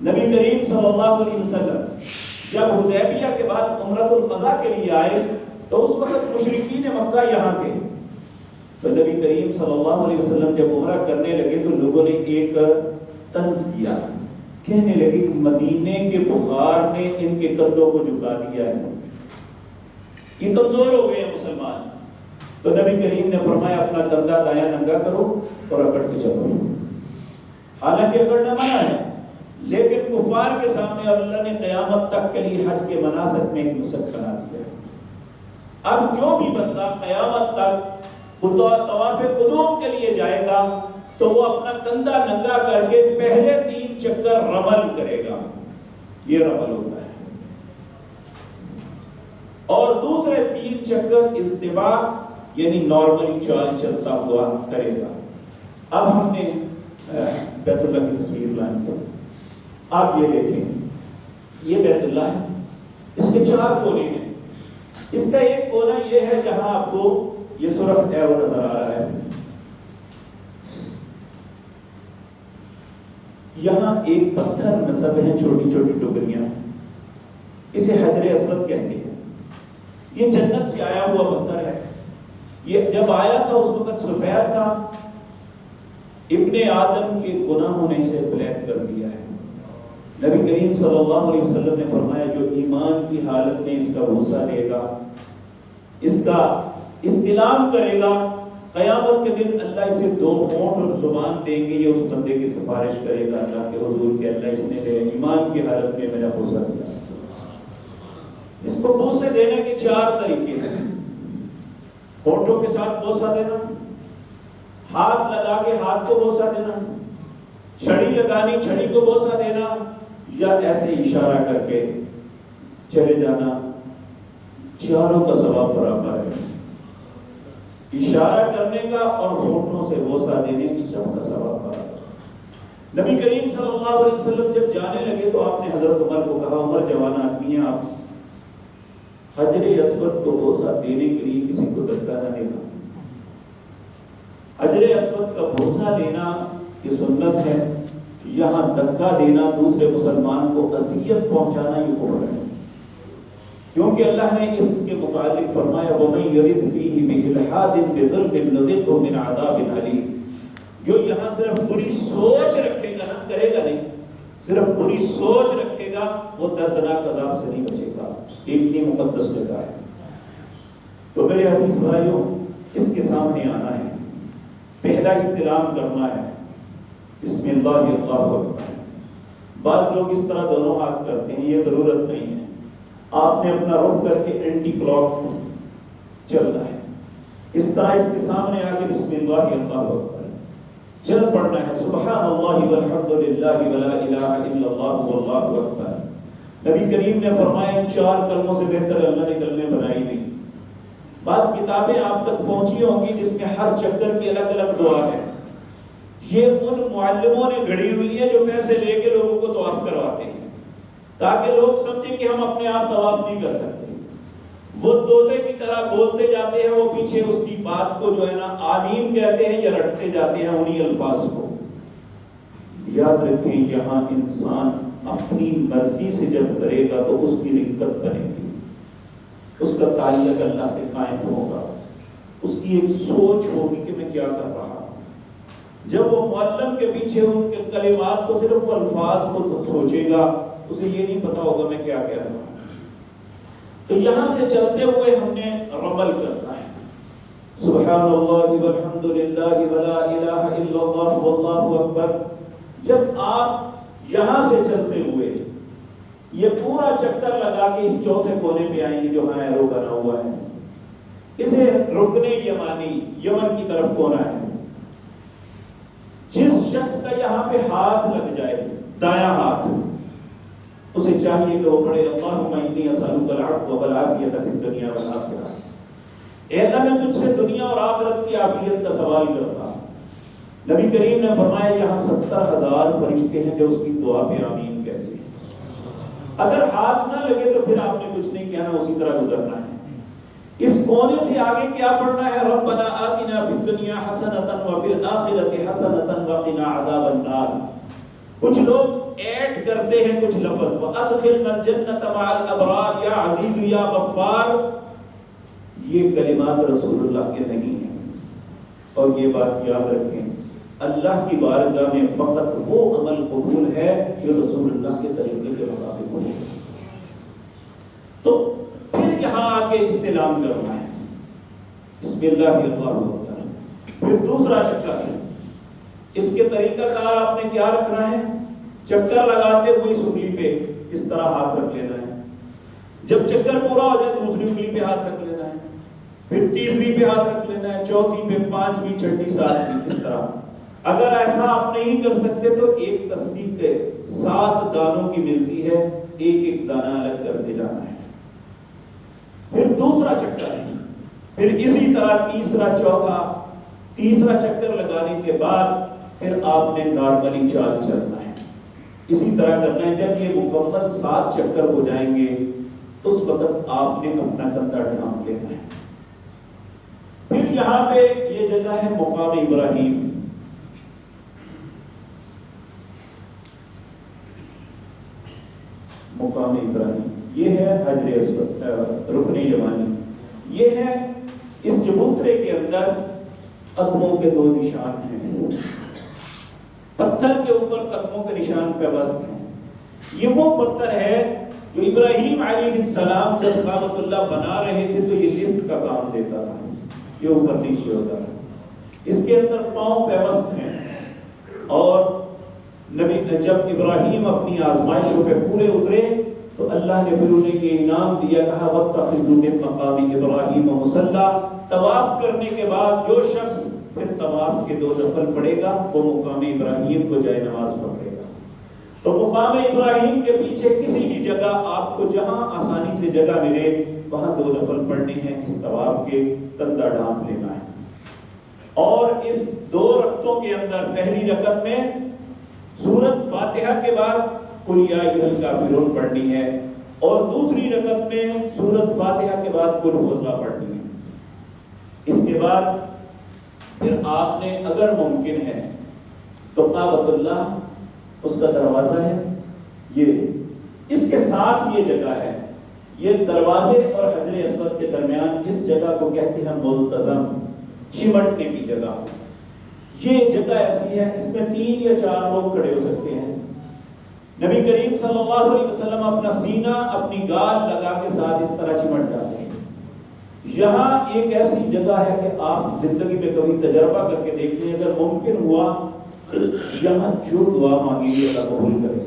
نبی کریم صلی اللہ علیہ وسلم جب حدیبیہ کے بعد عمرۃ القضاء کے لیے آئے تو اس وقت مشرکین مکہ یہاں تھے. تو نبی کریم صلی اللہ علیہ وسلم جب عمرہ کرنے لگے تو لوگوں نے ایک طنز کیا، کہنے لگے کہ مدینے کے بخار نے ان کے کندھوں کو جھکا دیا ہے، یہ کمزور ہو گئے ہیں مسلمان. تو نبی کریم نے فرمایا اپنا کندھا دایاں ننگا کرو اور اکڑ کے چلو. حالانکہ اکڑنا منع ہے، لیکن کفار کے سامنے اور اللہ نے قیامت تک کے لیے حج کے مناسک میں ایک نسخ بنا دیا ہے. اب جو بھی بندہ قیامت تک طواف قدوم کے لیے جائے گا تو وہ اپنا کندھا ننگا کر کے پہلے 3 چکر رمل کرے گا، یہ رمل ہوتا ہے، اور دوسرے 3 چکر استباع یعنی نارملی چال چلتا ہوا کرے گا. اب ہم نے بیت اللہ کی تصویر لائیں گے، آپ یہ دیکھیں، یہ بیت اللہ ہے، اس کے 4 کونے ہیں. اس کا ایک کونا یہ ہے جہاں آپ کو یہ سرخ ایرو نظر آ رہا ہے، یہاں ایک پتھر نصب ہیں، چھوٹی چھوٹی ٹکڑیاں، اسے حجر اسود کہتے ہیں. یہ جنت سے آیا ہوا پتھر ہے. یہ جب آیا تھا اس وقت سفید تھا، ابن آدم کے گناہوں نے اسے بلیک کر دیا ہے. نبی کریم صلی اللہ علیہ وسلم نے فرمایا جو ایمان کی حالت میں اس کا بوسہ لے گا، اس کا استلام کرے گا، قیامت کے دن اللہ اسے 2 ہونٹ اور زبان دیں گے. یہ اس بندے کی سفارش کرے گا اللہ کے حضور کے، اللہ اس نے میرے ایمان کی حالت میں میرا بوسہ دیا. اس کو بوسے دینے کے 4 طریقے ہیں. ہونٹوں کے ساتھ بوسہ دینا، ہاتھ لگا کے ہاتھ کو بوسہ دینا، چھڑی لگانی چھڑی کو بوسہ دینا، یا ایسے اشارہ کر کے چلے جانا. چاروں کا ثواب برابر ہے. اشارہ کرنے کا اور ہونٹوں سے بوسہ دینے سب کا ثواب برابر. نبی کریم صلی اللہ علیہ وسلم جب جانے لگے تو آپ نے حضرت عمر کو کہا، عمر جوان آدمی ہیں آپ، حجر اسود کو بوسہ دینے کے لیے کسی کو دھکا نہ دینا. حجر اسود کا بوسہ لینا یہ سنت ہے، یہاں دھکا دینا دوسرے مسلمان کو اذیت پہنچانا یہ کفر ہے. کیونکہ اللہ نے اس کے متعلق فرمایا وَمَن يَرِدْ فِيهِ بِإِلْحَادٍ بِظُلْمٍ نُذِقْهُ مِنْ عَذَابٍ عَلِيمٍ. جو یہاں صرف بری سوچ رکھے گا نہ کرے گا نہیں، صرف بری سوچ رکھے گا وہ دردناک عذاب سے نہیں بچے گا. ایک ہی مقدس جگہ ہے. تو میرے عزیز بھائیوں، اس کے سامنے آنا ہے، پہلا استلام کرنا ہے، بسم اللہ اللہ اکبر. بعض لوگ اس طرح دونوں ہاتھ کرتے ہیں، یہ ضرورت نہیں ہے. آپ نے اپنا رخ کر کے اینٹی کلاک چلنا ہے، اس طرح اس کے سامنے آ کے بسم اللہ اللہ اکبر چل پڑنا ہے. سبحان اللہ والحمد للہ ولا الہ الا اللہ واللہ اکبر. نبی کریم نے فرمایا 4 کلموں سے بہتر اللہ نے کلمے بنائی نہیں. بعض کتابیں آپ تک پہنچی ہوں گی جس میں ہر چکر کی الگ الگ دعا ہے. یہ ان معلموں نے گھڑی ہوئی ہے جو پیسے لے کے لوگوں کو طواف کرواتے ہیں تاکہ لوگ سمجھیں کہ ہم اپنے آپ طواف نہیں کر سکتے. وہ طوطے کی طرح بولتے جاتے ہیں، وہ پیچھے اس کی بات کو جو ہے نا آمین کہتے ہیں یا رٹتے جاتے ہیں انہی الفاظ کو. یاد رکھیں یہاں انسان اپنی مرضی سے جب کرے گا تو اس کی رغبت بنے گی، اس کا تعلق اللہ سے قائم ہوگا، اس کی ایک سوچ ہوگی کہ میں کیا کر رہا ہوں. جب وہ معلم کے پیچھے ان کے کلمات کو صرف الفاظ کو سوچے گا، اسے یہ نہیں پتا ہوگا میں کیا کہہ رہا ہوں. تو یہاں سے چلتے ہوئے ہم نے رمل کرنا ہے. سبحان اللہ والحمد للہ ولا الہ الا اللہ واللہ اکبر. جب آپ یہاں سے چلتے ہوئے یہ پورا چکر لگا کے اس چوتھے کونے پہ آئیں گے جو ہاں ایرو بنا ہوا ہے، اسے رکن یمانی، یمن کی طرف کونا ہے. جس شخص کا یہاں پہ ہاتھ لگ جائے، دایاں ہاتھ، اسے چاہیے کہ وہ پڑھے اللہم انی اسألک العفو والعافیۃ فی الدنیا والآخرہ، اے اللہ میں تجھ سے دنیا اور آخرت کی عافیت کا سوال کرتا ہوں۔ نبی کریم نے فرمایا یہاں 70,000 فرشتے ہیں جو اس کی دعا پہ آمین کہتے ہیں۔ اگر ہاتھ نہ لگے تو پھر آپ نے کچھ نہیں کہنا، اسی طرح گزرنا ہے۔ اس کونے سے آگے کیا پڑھنا ہے؟ ربنا آتنا فی الدنیا حسنۃ وفی الآخرۃ حسنۃ وقنا عذاب النار۔ کچھ لوگ ایڈ کرتے ہیں کچھ لفظ، وَأَدْخِلْنَا الْجَنَّةَ مَعَ الْأَبْرَارِ یا عزیز یا غفار، یہ کلمات رسول اللہ کے نہیں ہیں۔ اور یہ بات یاد رکھیں، اللہ کی بارگاہ میں فقط وہ عمل قبول ہے جو رسول اللہ کے طریقے کے مطابق ہو۔ تو پھر یہاں آ کے استلام کرنا ہے، بسم اللہ اللہ اکبر۔ پھر دوسرا چکر ہے، اس کے طریقہ کار آپ نے کیا رکھنا ہے؟ چکر لگاتے ہوئے اس انگلی پہ اس طرح ہاتھ رکھ لینا ہے، جب چکر پورا ہو جائے دوسری انگلی پہ ہاتھ رکھ لینا ہے، پھر تیسری پہ ہاتھ رکھ لینا ہے، چوتھی پہ، پانچویں، چھٹی، ساتویں، اس طرح۔ اگر ایسا آپ نہیں کر سکتے تو ایک تسبیح کے 7 دانوں کی ملتی ہے، ایک ایک دانہ الگ کرتے جانا ہے۔ پھر دوسرا چکر ہے، پھر اسی طرح تیسرا، چوتھا، تیسرا چکر لگانے کے بعد پھر آپ نے نارملی چال چلنا ہے، اسی طرح کرنا ہے۔ جب یہ مکمل 7 چکر ہو جائیں گے اس وقت آپ نے اپنا کندھا ڈھانپ لینا ہے۔ پھر یہاں پہ یہ جگہ ہے مقام ابراہیم۔ مقام ابراہیم یہ ہے حجر اسود، رکن یمانی، یہ ہے اس چبوترے کے اندر قدموں کے 2 نشان ہیں، پتھر کے اوپر قدموں کے نشان پیوست ہیں۔ یہ وہ پتھر ہے جو ابراہیم علیہ السلام جب کعبۃ اللہ بنا رہے تھے تو یہ لفٹ کا کام دیتا تھا، یہ اوپر نیچے ہوتا تھا، اس کے اندر پاؤں پیوست ہیں۔ اور نبی جب ابراہیم اپنی آزمائشوں پہ پورے اترے تو اللہ نے پھر انہیں یہ انعام دیا، کہا وَاتَّخِذُوا مِن مَّقَامِ إِبْرَاهِيمَ مُصَلًّى۔ طواف کرنے کے بعد جو شخص پھر طواف کے 2 نفل پڑھے گا وہ مقام ابراہیم کو جائے نماز پڑھے گا۔ تو مقام ابراہیم کے پیچھے کسی بھی جگہ آپ کو جہاں آسانی سے جگہ ملے وہاں 2 نفل پڑھنے ہیں، اس طواف کے کندھا ڈھانپ لینا ہے۔ اور اس 2 رکعتوں کے اندر پہلی رکعت میں سورۃ فاتحہ کے بعد قل یا ایھا الکافرون پڑھنی ہے، اور دوسری رکعت میں سورۃ فاتحہ کے بعد قل ھو اللہ پڑھنی ہے۔ اس کے بعد پھر آپ نے اگر ممکن ہے تو کعبۃ اللہ اس کا دروازہ ہے، یہ اس کے ساتھ یہ جگہ ہے، یہ دروازے اور حجر اسود کے درمیان اس جگہ کو کہتے ہیں ملتزم، چمٹنے کی جگہ۔ یہ جگہ ایسی ہے اس میں 3 یا 4 لوگ کھڑے ہو سکتے ہیں۔ نبی کریم صلی اللہ علیہ وسلم اپنا سینہ اپنی گال لگا کے ساتھ اس طرح چمٹ جاتے ہیں۔ یہاں ایک ایسی جگہ ہے کہ آپ زندگی میں کبھی تجربہ کر کے دیکھ لیں، اگر ممکن ہوا یہاں جو دعا مانگی گی اللہ قبول کرے۔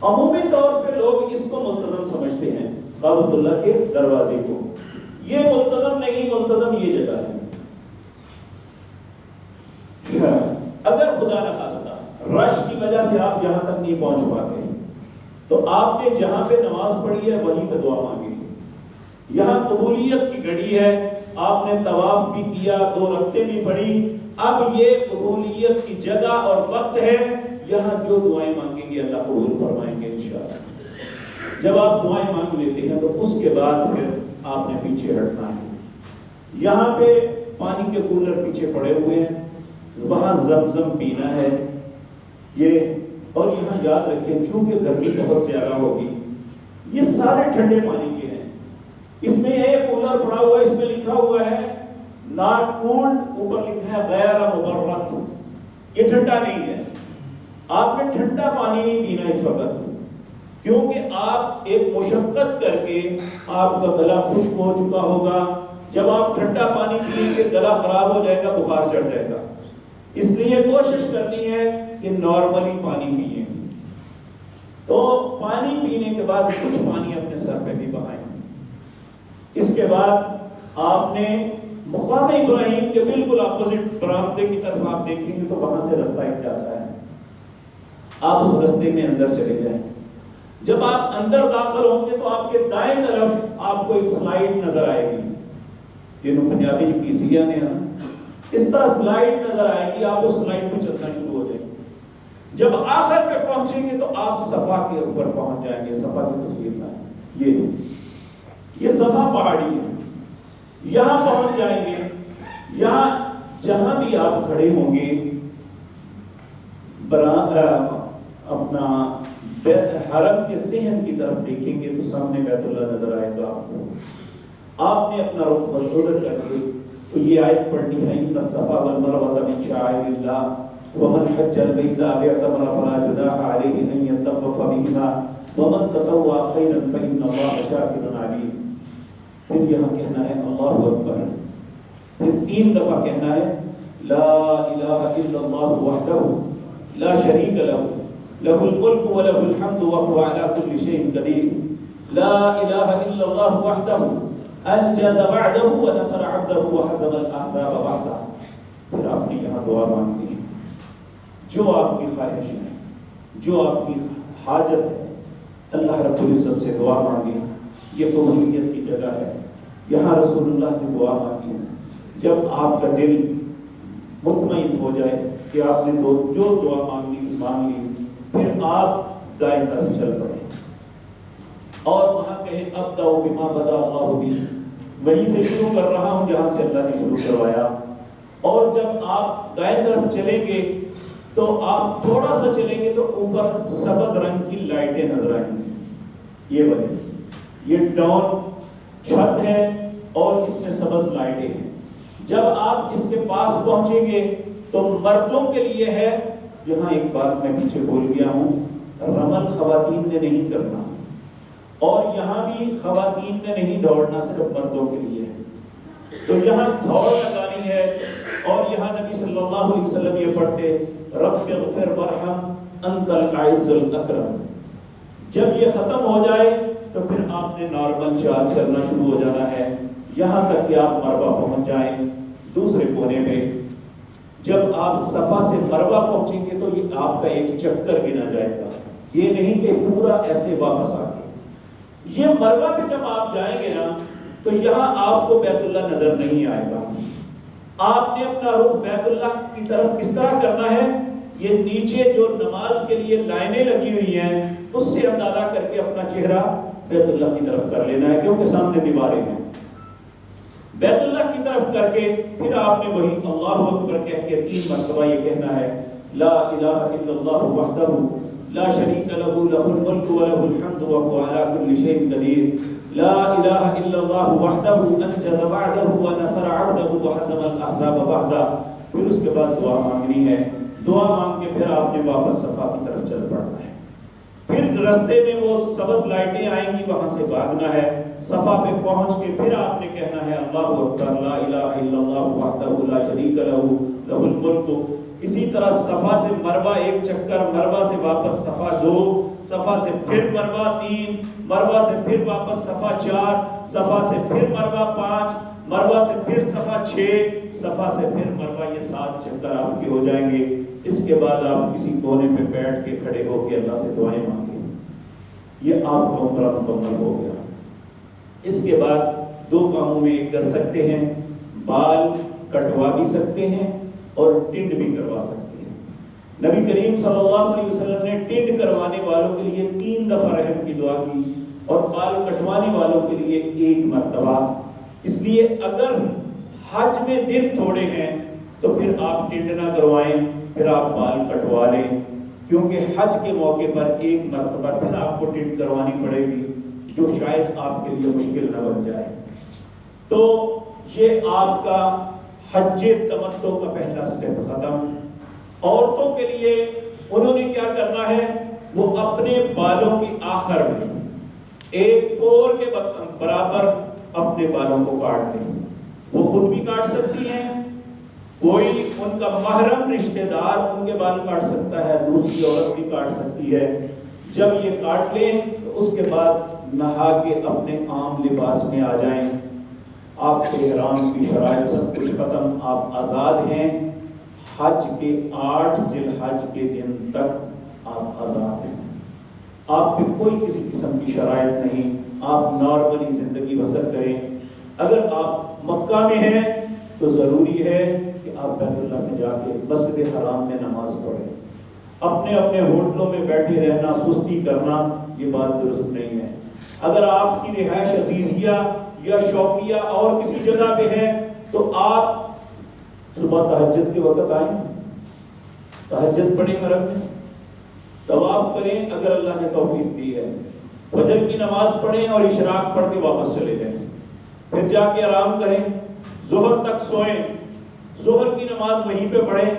عمومی طور پہ لوگ اس کو ملتزم سمجھتے ہیں، کعبۃ اللہ کے دروازے کو۔ یہ ملتزم نہیں، ملتزم یہ جگہ ہے۔ اگر خدا نخواستہ رش کی وجہ سے آپ یہاں تک نہیں پہنچ پاتے تو آپ نے جہاں پہ نماز پڑھی ہے وہیں پہ دعا مانگی۔ یہاں قبولیت کی گھڑی ہے، آپ نے طواف بھی کیا، 2 رکعتیں بھی پڑھی، اب یہ قبولیت کی جگہ اور وقت ہے، یہاں جو دعائیں مانگیں گے اللہ قبول فرمائیں گے انشاءاللہ۔ جب آپ دعائیں مانگ لیتے ہیں تو اس کے بعد پھر آپ نے پیچھے ہٹنا ہے۔ یہاں پہ پانی کے کولر پیچھے پڑے ہوئے ہیں، وہاں زمزم پینا ہے یہ، اور یہاں یاد رکھیں چونکہ گرمی بہت زیادہ ہوگی، یہ سارے ٹھنڈے پانی کے ہیں۔ اس میں ایک کولر پڑا ہوا ہے، اس میں لکھا ہوا ہے ناٹ کولڈ، اوپر لکھا ہے غیر مبرد، یہ ٹھنڈا نہیں ہے۔ آپ نے ٹھنڈا پانی نہیں پینا اس وقت، کیونکہ آپ ایک مشقت کر کے آپ کا گلا خشک ہو چکا ہوگا۔ جب آپ ٹھنڈا پانی پییں گے گلا خراب ہو جائے گا، بخار چڑھ جائے گا، اس لیے کوشش کرنی ہے کہ نارملی پانی پیئیں۔ تو پانی پینے کے بعد کچھ پانی اپنے سر پہ بھی بہائیں۔ اس کے بعد آپ نے مقام ابراہیم کے بالکل اپوزٹ برآمدے کی طرف آپ دیکھیں گے تو وہاں سے رستہ ایک جاتا ہے، آپ اس رستے میں اندر چلے جائیں۔ جب آپ اندر داخل ہوں گے تو آپ کے دائیں طرف آپ کو ایک سلائیڈ نظر آئے گی، یہ پنجابی جو کیسیا نے اس طرح سلائیڈ نظر آئے گی، آپ اس سلائیڈ پہ چلنا شروع ہو جائیں گے۔ جب آخر پہ پہنچیں گے تو آپ صفا کے اوپر پہنچ جائیں گے۔ صفا کی تصویر لائیں، یہ صفا پہاڑی ہے، یہاں پہنچ جائیں گے۔ یہاں جہاں بھی آپ کھڑے ہوں گے اپنا حرم کے صحن کی طرف دیکھیں گے تو سامنے بیت اللہ نظر آئے گا آپ کو۔ آپ نے اپنا رخ مشغول کر کے تو یہ آیت پڑھنی ہے، ان الصفا والمروہ من شعائر اللہ ومن حج البیت او اعتمر فلا جناح علیہ ان یطوف بہما ومن تطوع خیرا فإن اللہ شاکر علیم۔ پھر یہاں کہنا ہے اللہ اکبر، پھر 3 دفعہ کہنا ہے لا الہ الا اللہ وحدہ لا شریک لہ لہ الملک وله الحمد وهو على كل شيء قدیر، لا الہ الا اللہ وحدہ انجز وعدہ ونصر عبدہ وحزم الاحزاب وحدہ۔ پھر آپ نے یہاں دعا مانگی ہے، جو آپ کی خواہش ہے، جو آپ کی حاجت ہے، اللہ رب العزت سے دعا مانگی۔ یہ قبولیت کی جگہ ہے، یہاں رسول اللہ نے دعا مانگی۔ جب آپ کا دل مطمئن ہو جائے کہ آپ نے جو دعا مانگ لی، پھر آپ دائیں طرف چل پڑے اور وہاں کہیں ابدأ بما بدا اللہ بہ، وہیں سے شروع کر رہا ہوں جہاں سے اللہ نے شروع کروایا۔ اور جب آپ دائیں طرف چلیں گے تو آپ تھوڑا سا چلیں گے تو اوپر سبز رنگ کی لائٹیں نظر آئیں گی، یہ والی، یہ ڈاؤن چھت ہے اور اس میں سبز لائٹیں ہیں۔ جب آپ اس کے پاس پہنچیں گے تو مردوں کے لیے ہے، یہاں ایک بات میں پیچھے بول گیا ہوں، رمل خواتین نے نہیں کرنا اور یہاں بھی خواتین نے نہیں دوڑنا، صرف مردوں کے لیے ہے۔ تو یہاں دوڑ لگانی ہے اور یہاں نبی صلی اللہ علیہ وسلم یہ پڑھتے رب اغفر وارحم انت العز الاکرم۔ جب یہ ختم ہو جائے تو پھر آپ نے نارمل چال چلنا شروع ہو جانا ہے، یہاں تک کہ آپ مروہ پہنچ جائیں دوسرے کونے میں۔ جب آپ صفا سے مروہ پہنچیں گے تو یہ آپ کا ایک چکر گنا جائے گا، یہ نہیں کہ پورا ایسے واپس آ کے۔ یہ مروہ پہ جب آپ جائیں گے نا تو یہاں آپ کو بیت اللہ نظر نہیں آئے گا۔ آپ نے اپنا رخ بیت اللہ کی طرف کس طرح کرنا ہے، یہ نیچے جو نماز کے لیے لائنیں لگی ہوئی ہیں اس سے اندازہ کر کے اپنا چہرہ بیت اللہ کی طرف کر لینا ہے، کیونکہ سامنے دیواریں ہیں۔ بیت اللہ کی طرف کر کے پھر آپ نے وہی اللہ اکبر کہہ کے 3 مرتبہ یہ کہنا ہے لا الہ الا اللہ وحدہ لا شریک لہ لہ الملک ولہ الحمد وهو على كل شيء قدیر، لا الہ الا اللہ وحدہ انجز وعدہ ونصر عبدہ وحزم الاحزاب وحدہ۔ پھر اس کے بعد دعا مانگنی ہے، دعا مانگ کے پھر آپ نے واپس صفا کی طرف چل پڑنا ہے۔ پھر رستے میں وہ سبز لائٹیں آئیں گی، وہاں سے بھاگنا ہے، صفا پہ پہنچ کے پھر آپ نے کہنا ہے اللہ اکبر لا الہ الا اللہ وحدہ لا شریک لہ لہ الملک۔ اسی طرح صفا سے مروہ ایک چکر، مروہ سے واپس صفا 2، صفا سے پھر مروہ 3، مروہ سے پھر واپس صفا 4، صفا سے پھر مروہ 5، مروہ سے پھر صفا 6، صفا سے پھر مروہ، یہ 7 چکر آپ کے ہو جائیں گے۔ اس کے بعد آپ کسی کونے پہ بیٹھ کے کھڑے ہو کے اللہ سے دعائیں مانگیں، یہ آپ کا عمرہ مکمل ہو گیا۔ اس کے بعد 2 کاموں میں ایک کر سکتے ہیں، بال کٹوا بھی سکتے ہیں اور ٹنڈ بھی کروا سکتے ہیں۔ نبی کریم صلی اللہ علیہ وسلم نے ٹنڈ کروانے والوں کے لیے 3 دفعہ رحم کی دعا کی اور بال کٹوانے والوں کے لیے 1 مرتبہ۔ اس لیے اگر حج میں دن تھوڑے ہیں تو پھر آپ ٹنڈ نہ کروائیں، پھر آپ بال کٹوا لیں، کیونکہ حج کے موقع پر 1 مرتبہ پھر آپ کو ٹنڈ کروانی پڑے گی، جو شاید آپ کے لیے مشکل نہ بن جائے۔ تو یہ آپ کا حج تمتع کا پہلا سٹیپ ختم۔ عورتوں کے لیے انہوں نے کیا کرنا ہے، وہ اپنے بالوں کی آخر میں 1 پور کے برابر اپنے بالوں کو کاٹ لیں۔ وہ خود بھی کاٹ سکتی ہیں، کوئی ان کا محرم رشتہ دار ان کے بال کاٹ سکتا ہے، دوسری عورت بھی کاٹ سکتی ہے۔ جب یہ کاٹ لیں تو اس کے بعد نہا کے اپنے عام لباس میں آ جائیں۔ آپ کے احرام کی شرائط سب کچھ ختم، آپ آزاد ہیں۔ حج کے 8 ذی الحج کے دن تک آپ آزاد ہیں۔ آپ پہ کوئی کسی قسم کی شرائط نہیں، آپ نارملی زندگی بسر کریں۔ اگر آپ مکہ میں ہیں تو ضروری ہے کہ آپ بیت اللہ میں جا کے مسجد حرام میں نماز پڑھیں۔ اپنے اپنے ہوٹلوں میں بیٹھے رہنا، سستی کرنا، یہ بات درست نہیں ہے۔ اگر آپ کی رہائش عزیزیہ یا شوقیہ اور کسی جگہ پہ ہے تو آپ صبح تہجد کے وقت آئیں، تہجد پڑھیں حرم میں، طواف کریں اگر اللہ نے توفیق دی ہے، فجر کی نماز پڑھیں اور اشراق پڑھ کے واپس چلے جائیں، پھر جا کے آرام کریں، ظہر تک سوئیں، ظہر کی نماز وہیں پہ پڑھیں،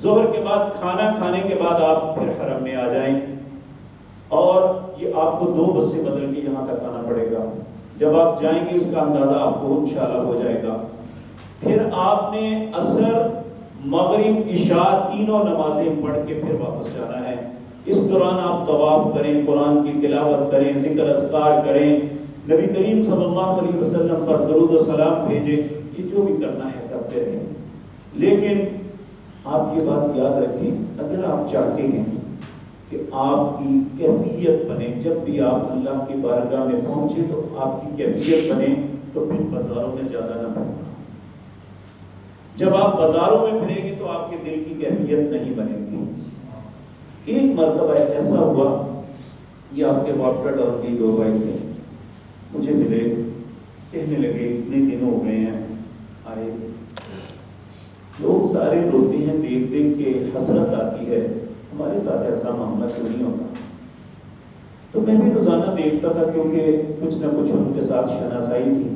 ظہر کے بعد کھانا کھانے کے بعد آپ پھر حرم میں آ جائیں، اور یہ آپ کو 2 بسیں بدل کے یہاں تک آنا پڑے گا۔ جب آپ جائیں گے اس کا اندازہ آپ کو انشاءاللہ ہو جائے گا۔ پھر آپ نے عصر، مغرب، عشاء تینوں نمازیں پڑھ کے پھر واپس جانا ہے۔ اس دوران آپ طواف کریں، قرآن کی تلاوت کریں، ذکر اذکار کریں، نبی کریم صلی اللہ علیہ وسلم پر درود و سلام بھیجیں، یہ جو بھی کرنا ہے کرتے رہیں۔ لیکن آپ یہ بات یاد رکھیں، اگر آپ چاہتے ہیں کہ آپ کی کیفیت بنے، جب بھی آپ اللہ کی بارگاہ میں پہنچے تو آپ کی کیفیت بنے، تو پھر بازاروں میں زیادہ نہ پھرنا۔ جب آپ بازاروں میں پھریں گے تو آپ کے دل کی کیفیت نہیں بنے گی۔ ایک مرتبہ ایسا ہوا، یہ آپ کے واپٹر ڈاؤن کے 2 بھائی تھے، مجھے ملے، کہنے لگے اتنے دن ہو گئے ہیں آئے، لوگ سارے روتے ہیں دیکھ دیکھ کے، حسرت آتی ہے ہمارے ساتھ ایسا معاملہ کیوں نہیں ہوتا۔ تو میں بھی روزانہ دیکھتا تھا، کیونکہ کچھ نہ کچھ ان کے ساتھ شناسائی تھی۔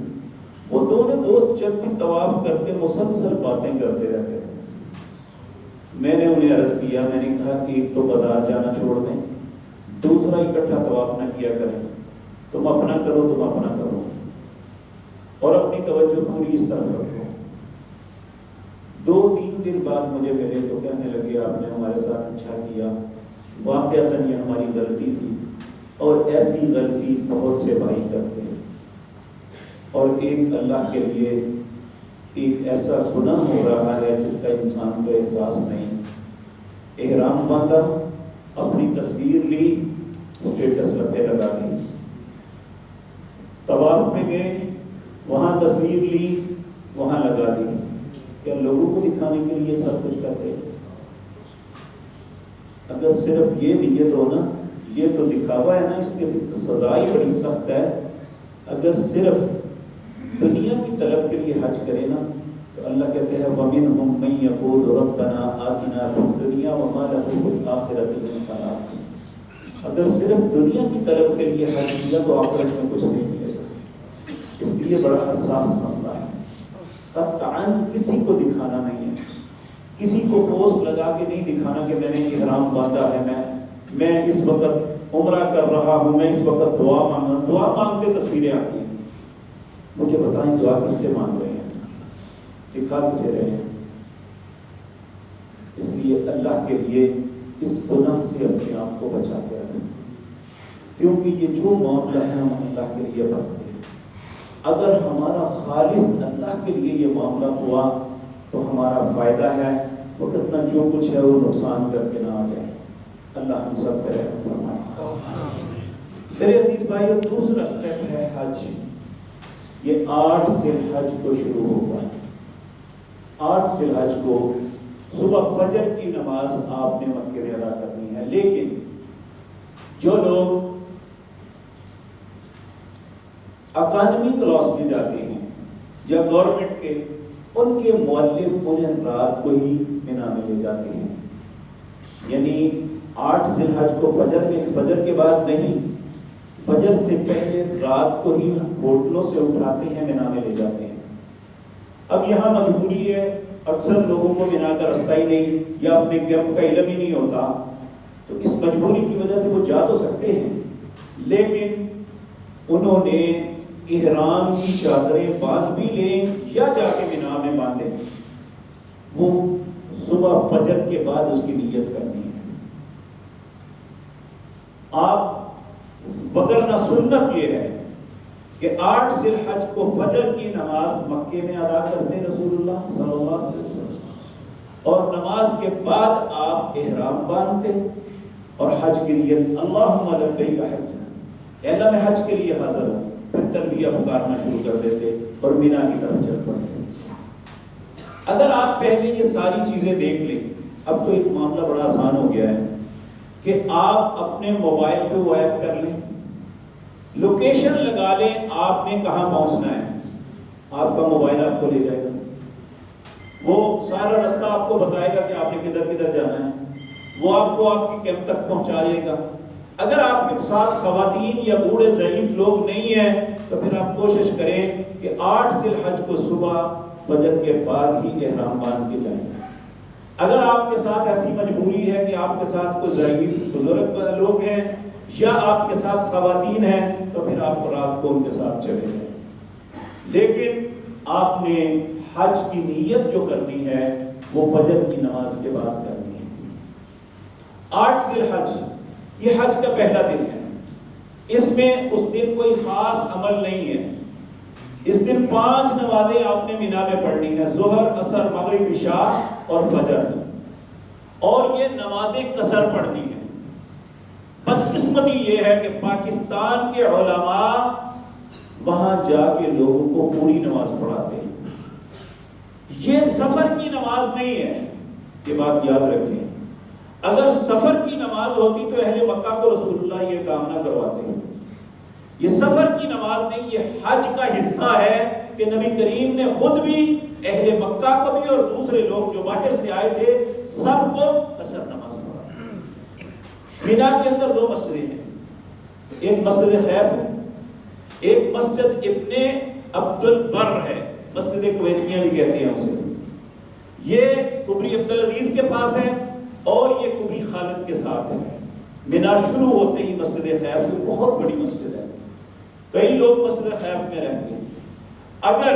وہ دونوں دوست جب بھی طواف کرتے مسلسل باتیں کرتے رہتے تھے۔ میں نے انہیں عرض کیا، میں نے کہا کہ ایک تو بازار جانا چھوڑ دیں، دوسرا اکٹھا طواف نہ کیا کریں، تم اپنا کرو، تم اپنا کرو، اور اپنی توجہ پوری اس طرف رکھو۔ 2-3 دن بعد مجھے ملے تو کہنے لگے آپ نے ہمارے ساتھ اچھا کیا، واقعتاً یہ ہماری غلطی تھی، اور ایسی غلطی بہت سے بھائی کرتے ہیں، اور ایک اللہ کے لیے ایک ایسا گناہ ہو رہا ہے جس کا انسان کو احساس نہیں۔ احرام باندھا، اپنی تصویر لی، اسٹیٹس پہ لگا دی، طواف میں گئے، وہاں تصویر لی، وہاں لگا دی۔ کیا لوگوں کو دکھانے کے لیے سب کچھ کرتے؟ اگر صرف یہ نیت ہو نا، یہ تو دکھاوا ہے نا، اس کی سزا ہی بڑی سخت ہے۔ اگر صرف دنیا کی طلب کے لیے حج کرے نا تو اللہ کہتے ہیں وَمِنْهُمْ مَن يَقُولُ رَبَّنَا آتِنَا فِي الدُّنْيَا وَمَا لَهُ فِي الْآخِرَةِ مِنْ خَلَاقٍ۔ اگر صرف دنیا کی طلب کے لیے حج کیا تو آخرت میں کچھ نہیں ملے گا۔ اس لیے بڑا حساس مسئلہ ہے، قطعاً کسی کو دکھانا نہیں ہے، کسی کو پوسٹ لگا کے نہیں دکھانا کہ میں نے احرام باندھا ہے، میں اس وقت عمرہ کر رہا ہوں، میں اس وقت دعا مانگ رہا ہوں۔ دعا مانگتے تصویریں آتی ہیں، مجھے بتائیں دعا کس سے مانگ رہے ہیں، دکھا کسے رہے ہیں؟ اس لیے اللہ کے لیے اس گناہ سے اپنے آپ کو بچا کے رکھیں، کیونکہ یہ جو معاملہ ہے ہم اللہ کے لیے کرتے ہیں، اگر ہمارا خالص اللہ کے لیے یہ معاملہ ہوا تو ہمارا فائدہ ہے، وقت نہ جو کچھ ہے وہ نقصان کر کے نہ آ جائے۔ اللہ ہم سب پہ رحم فرمائے۔ میرے عزیز بھائیو، دوسرا سٹیپ ہے حج۔ یہ 8 ذی الحج کو شروع ہوگا۔ 8 ذی الحج کو صبح فجر کی نماز آپ نے مکے میں ادا کرنی ہے، لیکن جو لوگ اکانومی کلاس میں جاتے ہیں یا گورنمنٹ کے، ان کے معلم انہیں رات کو ہی مینا میں لے جاتے ہیں، یعنی 8 ذی الحج کو فجر کے بعد نہیں، فجر سے پہلے رات کو ہی ہوٹلوں سے اٹھاتے ہیں، مینا میں لے جاتے ہیں۔ اب یہاں مجبوری ہے، اکثر لوگوں کو مینا کا رستہ ہی نہیں یا اپنے کیمپ کا علم ہی نہیں ہوتا، تو اس مجبوری کی وجہ سے وہ جا تو سکتے ہیں، لیکن انہوں نے احرام کی چادریں باندھ بھی لیں یا جا کے مینا میں باندھیں، وہ صبح فجر کے بعد اس کی نیت کرنی ہے۔ آپ وگرنہ سنت یہ ہے کہ 8 ذی الحج کو فجر کی نماز مکے میں ادا کرتے رسول اللہ صلی اللہ علیہ وسلم، اور نماز کے بعد آپ احرام باندھتے، اور حج کی نیت اللہم لبیک حج، اے اللہ میں حج کے لیے حاضر ہوں، پھر تلبیہ پکارنا شروع کر دیتے اور مینا کی طرف چل پڑتے۔ اگر آپ پہلے یہ ساری چیزیں دیکھ لیں، اب تو ایک معاملہ بڑا آسان ہو گیا ہے کہ آپ اپنے موبائل پہ وہ ایپ کر لیں، لوکیشن لگا لیں، آپ نے کہاں پہنچنا ہے، آپ کا موبائل آپ کو لے جائے گا، وہ سارا راستہ آپ کو بتائے گا کہ آپ نے کدھر کدھر جانا ہے، وہ آپ کو آپ کے کیمپ تک پہنچائے گا۔ اگر آپ کے ساتھ خواتین یا بوڑھے ضعیف لوگ نہیں ہیں تو پھر آپ کوشش کریں کہ 8 ذی الحج کو صبح فجر کے بعد ہی احرام باندھ کے جائیں۔ اگر آپ کے ساتھ ایسی مجبوری ہے کہ آپ کے ساتھ کوئی ضعیف بزرگ لوگ ہیں یا آپ کے ساتھ خواتین ہیں تو پھر آپ رات کو ان کے ساتھ چلے جائیں، لیکن آپ نے حج کی نیت جو کرنی ہے وہ فجر کی نماز کے بعد کرنی ہے۔ 8 ذی الحج یہ حج کا پہلا دن ہے، اس میں اس دن کوئی خاص عمل نہیں ہے، اس دن 5 نمازیں آپ نے مینا میں پڑھنی ہے، ظہر، عصر، مغرب، عشاء اور فجر، اور یہ نمازیں قصر پڑھنی ہے۔ بدقسمتی یہ ہے کہ پاکستان کے علماء وہاں جا کے لوگوں کو پوری نماز پڑھاتے ہیں، یہ سفر کی نماز نہیں ہے، یہ بات یاد رکھیں۔ اگر سفر کی نماز ہوتی تو اہل مکہ کو رسول اللہ یہ کام نہ کرواتے ہیں، یہ سفر کی نماز نہیں، یہ حج کا حصہ ہے کہ نبی کریم نے خود بھی اہل مکہ کو بھی اور دوسرے لوگ جو باہر سے آئے تھے سب کو قصر نماز پڑھا۔ مینا کے اندر 2 مسجدیں ہیں، ایک مسجد خیف ہے، ایک مسجد ابن عبد البر ہے، مسجد کویتیاں بھی کہتے ہیں اسے، یہ کبری عبدالعزیز کے پاس ہے اور یہ کبری خالد کے ساتھ ہے۔ مینا شروع ہوتے ہی مسجد خیف کی بہت بڑی مسجد ہے، کئی لوگ مسجد خیف میں رہتے ہیں۔ اگر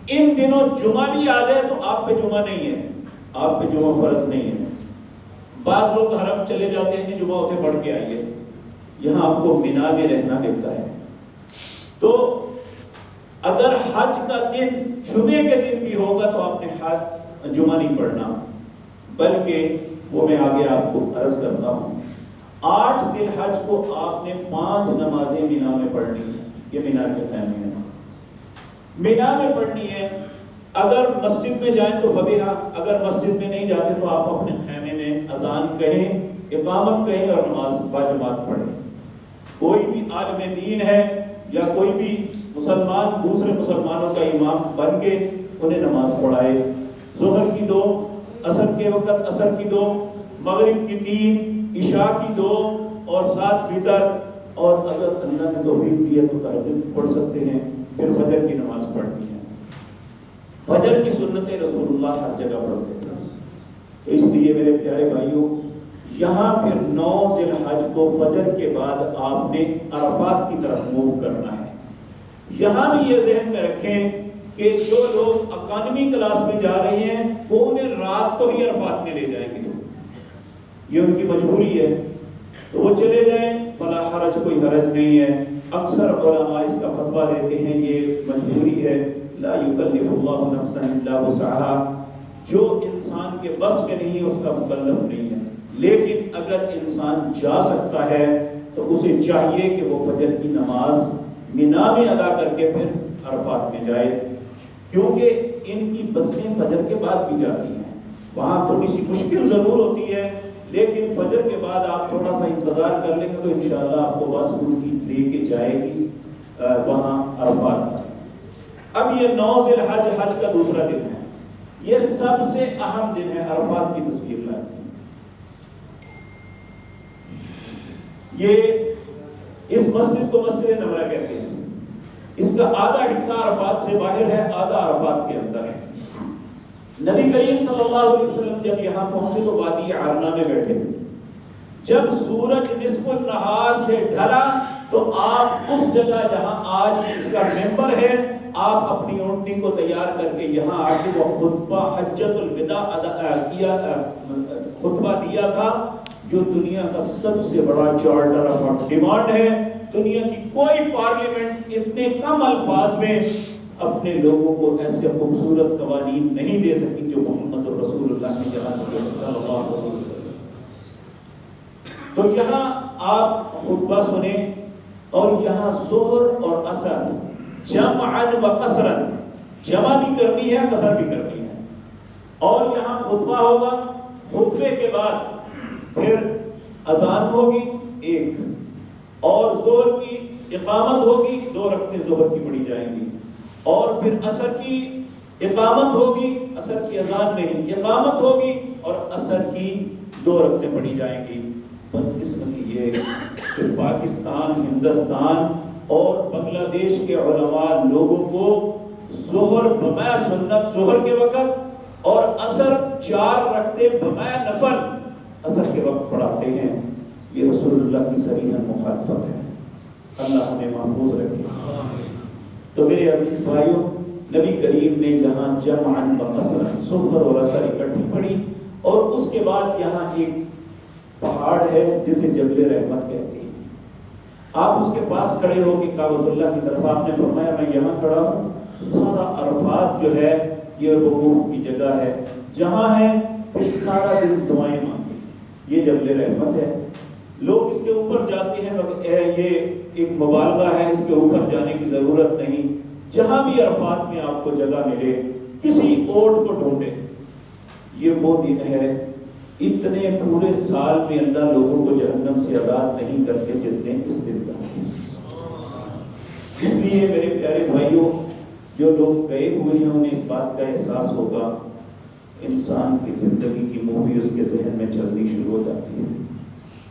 ان دنوں جمعہ بھی آ جائے تو آپ پہ جمعہ نہیں ہے، آپ پہ جمعہ فرض نہیں ہے۔ بعض لوگ حرم چلے جاتے ہیں کہ جمعہ ہوتے پڑھ کے آئیے، یہاں آپ کو مینا میں رہنا پڑتا ہے۔ تو اگر حج کا دن جمعے کے دن بھی ہوگا تو آپ نے جمعہ نہیں پڑھنا، بلکہ وہ میں آگے آپ کو عرض کرتا ہوں۔ 8 ذی الحج کو آپ نے 5 نمازیں مینا میں پڑھنی ہے، یہ مینا کے خیمے میں مینا میں پڑھنی ہے۔ اگر مسجد میں جائیں تو فبیہا، اگر مسجد میں نہیں جاتے تو آپ اپنے خیمے میں اذان کہیں، اقامت کہیں اور نماز باجماعت پڑھیں۔ کوئی بھی عالم دین ہے یا کوئی بھی مسلمان دوسرے مسلمانوں کا امام بن کے انہیں نماز پڑھائے، ظہر کی 2، عصر کے وقت عصر کی 2، مغرب کی 3، عشاء کی 2 اور 7 وتر، اور اگر اللہ نے توفیق دی ہے تو تہجد پڑھ سکتے ہیں، پھر فجر کی نماز پڑھنی ہے۔ فجر کی سنتیں رسول اللہ ہر جگہ پڑھتے تھے، تو اس لیے میرے پیارے بھائیوں یہاں پھر 9 ذی الحج کو فجر کے بعد آپ نے عرفات کی طرف موو کرنا ہے۔ یہاں بھی یہ ذہن میں رکھیں کہ جو لوگ اکانومی کلاس میں جا رہے ہیں وہ انہیں رات کو ہی عرفات میں لے جائیں گے، یہ ان کی مجبوری ہے، تو وہ چلے جائیں، فلا حرج، کوئی حرج نہیں ہے۔ اکثر علماء اس کا فتویٰ دیتے ہیں یہ مجبوری ہے، لا یکلف اللہ نفسا الا وسعها، جو انسان کے بس میں نہیں اس کا مکلف نہیں ہے، لیکن اگر انسان جا سکتا ہے تو اسے چاہیے کہ وہ فجر کی نماز مینا میں ادا کر کے پھر عرفات میں جائے، کیونکہ ان کی بسیں فجر کے بعد بھی جاتی ہیں، وہاں تھوڑی سی مشکل ضرور ہوتی ہے، لیکن فجر کے بعد آپ تھوڑا سا انتظار کر لیں گے تو انشاءاللہ آپ کو بس ان کی لے کے جائے گی وہاں عرفات۔ اب یہ 9 ذی الحج حج کا دوسرا دن ہے، یہ سب سے اہم دن ہے، عرفات کی تصویر لاتی ہے۔ یہ اس مسجد کو مسجد نمرہ کہتے ہیں، اس کا آدھا حصہ عرفات سے باہر ہے، آدھا عرفات کے اندر ہے۔ نبی کریم صلی اللہ علیہ وسلم جب یہاں پہنچے تو وادی عرنہ میں بیٹھے، جب سورج نصف النہار سے ڈھلا تو آپ اس جگہ جہاں آج اس کا ممبر ہے آپ اپنی اونٹنی کو تیار کر کے یہاں آ کے وہ خطبہ حجت الوداع خطبہ دیا تھا، جو دنیا کا سب سے بڑا چارٹر آف ڈیمانڈ ہے۔ دنیا کی کوئی پارلیمنٹ اتنے کم الفاظ میں اپنے لوگوں کو ایسے خوبصورت قوانین نہیں دے سکی جو محمد رسول اللہ نے جہاں صلی اللہ علیہ وسلم۔ تو یہاں آپ خطبہ سنیں اور یہاں ظہر اور عصر جمعاً و قصراً، جمع بھی کرنی ہے قصر بھی کرنی ہے، اور یہاں خطبہ ہوگا، خطبے کے بعد پھر اذان ہوگی ایک، اور ظہر کی اقامت ہوگی، 2 رکعتیں ظہر کی پڑھی جائیں گی، اور پھر عصر کی اقامت ہوگی، عصر کی اذان نہیں اقامت ہوگی، اور عصر کی 2 رکعتیں پڑھی جائیں گی۔ بدقسمتی یہ کہ پاکستان، ہندوستان اور بنگلہ دیش کے علماء لوگوں کو ظہر بمع سنت ظہر کے وقت اور عصر 4 رکعتیں بمع نفل عصر کے وقت پڑھاتے ہیں۔ یہ رسول اللہ کی صریحاً مخالفت ہے، اللہ ہمیں محفوظ رکھے۔ تو میرے عزیز بھائیوں، نبی کریم نے یہاں جمعاً و قصراً ظہر اور عصر اکٹھی پڑھی، اور اس کے بعد یہاں ایک پہاڑ ہے جسے جبل رحمت کہتے ہیں۔ آپ اس کے پاس کھڑے ہو کے کعبۃ اللہ کی طرف، آپ نے فرمایا میں یہاں کھڑا ہوں، سارا عرفات جو ہے یہ وقوف کی جگہ ہے، جہاں ہے پھر سارا دن دعائیں مانگے، یہ جبل رحمت ہے۔ لوگ اس کے اوپر جاتے ہیں، یہ ایک مبالغہ ہے، اس کے اوپر جانے کی ضرورت نہیں، جہاں بھی عرفات میں آپ کو جگہ ملے کسی اوٹ کو ڈھونڈے۔ یہ وہ دن ہے، اتنے پورے سال میں اللہ لوگوں کو جہنم سے آزاد نہیں کرتے جتنے اس دن کا۔ اس لیے میرے پیارے بھائیوں، جو لوگ گئے ہوئے ہیں انہیں اس بات کا احساس ہوگا، انسان کی زندگی کی مووی اس کے ذہن میں چلنی شروع ہو جاتی ہے،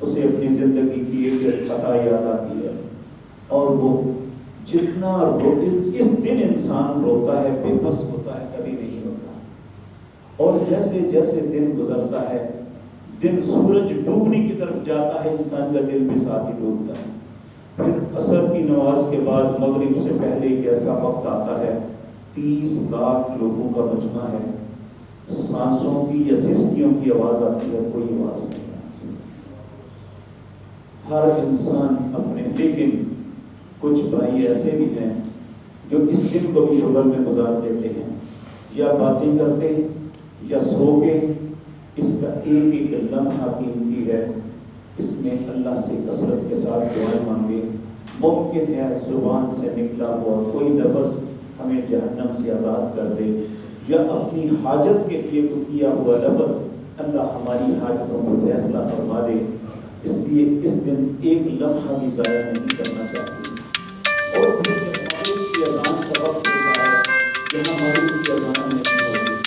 اسے اپنی زندگی کی ایک خطا یاد آتی ہے، اور وہ جتنا اس دن انسان روتا ہے، بے بس ہوتا ہے، کبھی نہیں ہوتا۔ اور جیسے جیسے دن گزرتا ہے، دن سورج ڈوبنے کی طرف جاتا ہے، انسان کا دل بھی ساتھ ہی ڈوبتا ہے۔ پھر عصر کی نماز کے بعد مغرب سے پہلے ایک ایسا وقت آتا ہے، 30 لاکھ لوگوں کا مجمع ہے، سانسوں کی یا سسکیوں کی آواز آتی ہے، کوئی آواز نہیں آتی، ہر انسان اپنے۔ لیکن کچھ بھائی ایسے بھی ہیں جو اس دن کو بھی شغل میں گزار دیتے ہیں، یا باتیں کرتے یا سو کے۔ اس کا ایک ایک لمحہ قیمتی ہے، اس میں اللہ سے کثرت کے ساتھ دعائیں مانگے۔ ممکن ہے زبان سے نکلا ہوا کوئی لفظ ہمیں جہنم سے آزاد کر دے، یا اپنی حاجت کے لیے کیا ہوا لفظ اللہ ہماری حاجتوں کو فیصلہ فرما دے۔ اس لیے اس دن ایک لمحہ بھی ضائع نہیں کرنا چاہتے۔ اور پھر جب مغرب کی اذان کا وقت ہوتا ہے، جہاں مغرب کی اذان نہیں ہوتی،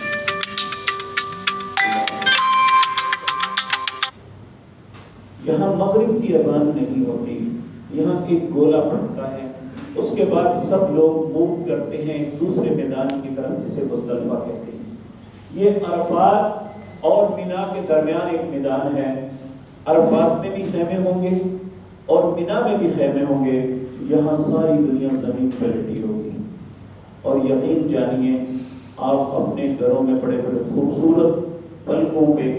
یہاں مغرب کی اذان نہیں ہوتی، یہاں ایک گولا پڑتا ہے، اس کے بعد سب لوگ موو کرتے ہیں دوسرے میدان کی طرف جسے مزدلفہ کہتے ہیں۔ یہ عرفات اور مینا کے درمیان ایک میدان ہے، عرفات میں بھی خیمے ہوں گے اور مینا میں بھی خیمے ہوں گے، یہاں ساری دنیا زمین پر لٹی ہوگی۔ اور یقین جانیے، آپ اپنے گھروں میں بڑے بڑے خوبصورت پلکوں پہ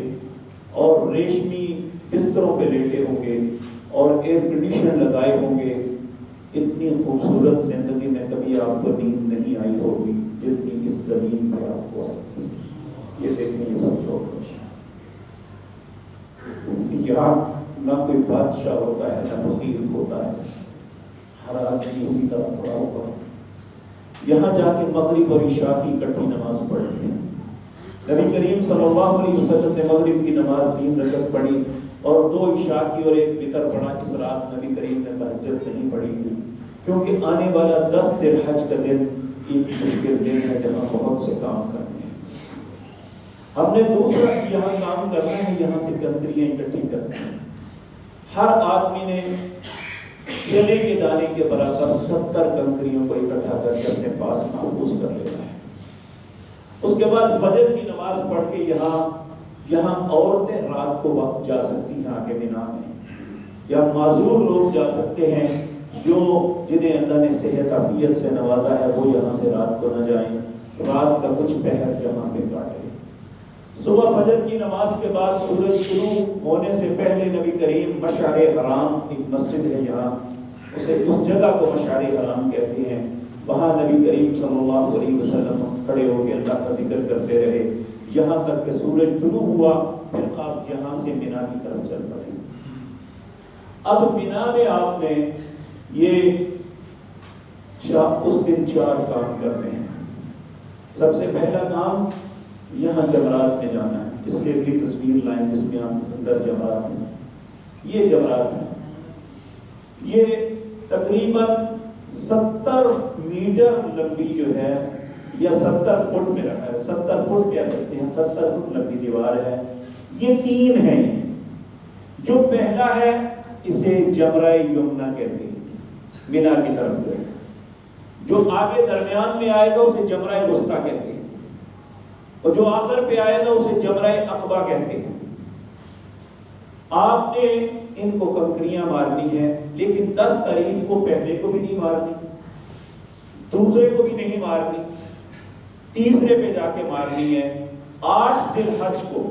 اور ریشمی بستروں پہ لیٹے ہوں گے اور ایئر کنڈیشن لگائے ہوں گے، اتنی خوبصورت زندگی میں کبھی آپ کو نیند نہیں آئی ہوگی جتنی اس زمین پہ آپ کو آئی۔ یہ دیکھیں یہ سب لوگ یہاں نہ کوئی بادشاہ ہوتا ہے نہ فقیر ہوتا ہے، ہر آدمی اسی طرح پڑا ہوگا۔ یہاں جا کے مغرب اور عشاء کی اکٹھی نماز پڑھتے ہیں۔ نبی کریم صلی اللہ علیہ وسلم نے مغرب کی نماز 3 رکعت پڑھی اور 2 عشاء کی اور 1 وتر پڑھا۔ اس رات نبی کریم نے تہجد نہیں پڑھی تھی، کیونکہ آنے والا 10 ذی الحج کا دن ایک مشکل دن ہے جہاں بہت سے کام کرنے ہیں۔ ہم نے دوسرا یہاں کام کرنا ہے، یہاں سے کنکریاں اکٹھی کرنا ہے۔ ہر آدمی نے چنے کے دانے کے برابر 70 کنکریوں کو اکٹھا کر کے اپنے پاس محفوظ کر لینا ہے۔ اس کے بعد فجر کی نماز پڑھ کے یہاں عورتیں رات کو وقت جا سکتی ہیں آگے مینا میں، یا معذور لوگ جا سکتے ہیں جنہیں اللہ نے صحت عافیت سے نوازا ہے، وہ یہاں سے رات کو نہ جائیں، رات کا کچھ پہر یہاں پہ کاٹیں۔ صبح فجر کی نماز کے بعد سورج شروع ہونے سے پہلے نبی کریم مشعر حرام، ایک مسجد ہے یہاں، اس جگہ کو مشعر حرام کہتے ہیں، وہاں نبی کریم صلی اللہ علیہ وسلم کھڑے ہو کے اللہ کا ذکر کرتے رہے یہاں تک کہ سورج طلوع ہوا، پھر آپ یہاں سے مینا کی طرف چل پڑے۔ اب مینا میں آپ نے یہ اس دن 4 کام کرنے ہیں. سب سے پہلا کام یہاں جمرات میں جانا ہے. اس سے اگلی تصویر لائن جس میں آپ اندر جمرات ہیں. یہ جمرات ہیں. یہ تقریباً 70 میٹر لمبی جو ہے یا 70 فٹ میں رکھا ہے. 70 فٹ کہہ سکتے ہیں. 70 فٹ لمبی دیوار ہے. یہ 3 ہیں. جو پہلا ہے اسے جمرہ یمنا کہتے ہیں, مینا کی طرف ہے. جو آگے درمیان میں آئے گا اسے جمرہ وسطیٰ کہتے ہیں, اور جو آخر پہ آئے گا اسے جمرہ عقبہ کہتے ہیں. آپ نے ان کو کنکریاں مارنی ہے, لیکن 10 تاریخ کو پہلے کو بھی نہیں مارنی, دوسرے کو بھی نہیں مارنی, تیسرے پہ جا کے مارنی ہے. 8 ذی الحج کو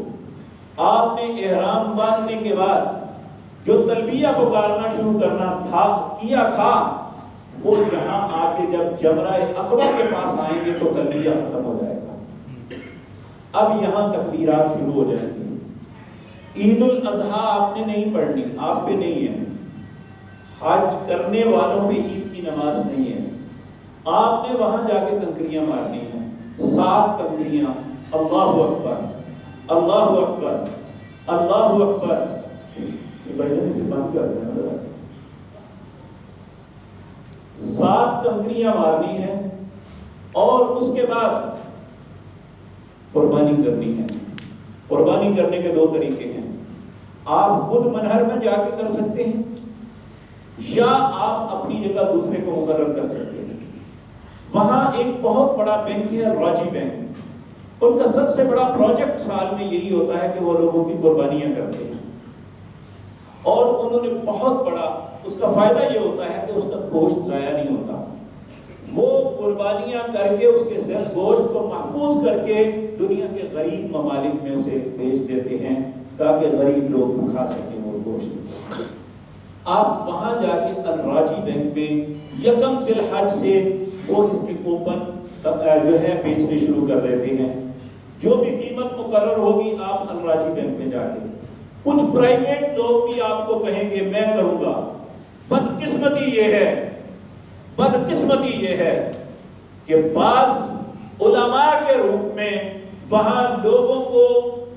آپ نے احرام باندھنے کے بعد جو تلبیہ پکارنا شروع کیا تھا وہ یہاں آ کے جب جمرہ عقبہ کے پاس آئیں گے تو تلبیہ ختم ہو جائے گا. اب یہاں تکبیرات شروع ہو جائیں گی. عید الاضحیٰ آپ نے نہیں پڑھنی, آپ پہ نہیں ہے. حج کرنے والوں پہ عید کی نماز نہیں ہے. آپ نے وہاں جا کے کنکریاں مارنی ہیں. 7 کنکریاں. اللہ اکبر, اللہ اکبر, اللہ اکبر. یہ بھائی سے بند کر دیں. 7 کنکریاں مارنی ہیں اور اس کے بعد قربانی کرنی ہے. قربانی کرنے کے 2 طریقے ہیں. آپ خود منہر میں جا کے کر سکتے ہیں یا آپ اپنی جگہ دوسرے کو مقرر کر سکتے ہیں. وہاں ایک بہت بڑا بینک ہے, راجی بینک. ان کا سب سے بڑا پروجیکٹ سال میں یہی ہوتا ہے کہ وہ لوگوں کی قربانیاں کرتے ہیں, اور انہوں نے بہت بڑا, اس کا فائدہ یہ ہوتا ہے کہ اس کا گوشت ضائع نہیں ہوتا. وہ قربانیاں کر کے اس کے گوشت کو محفوظ کر کے دنیا کے غریب ممالک میں اسے بیچ دیتے ہیں تاکہ غریب لوگ کھا سکیں وہ گوشت. آپ وہاں جا کے الراجی بینک میں 1 ذی الحج سے وہ اس کے کوپن جو ہے بیچنے شروع کر دیتے ہیں. جو بھی قیمت مقرر ہوگی آپ الراجی بینک میں جا کے. کچھ پرائیویٹ لوگ بھی آپ کو کہیں گے میں کروں گا. بدقسمتی یہ ہے کہ بعض علماء کے روپ میں وہاں لوگوں کو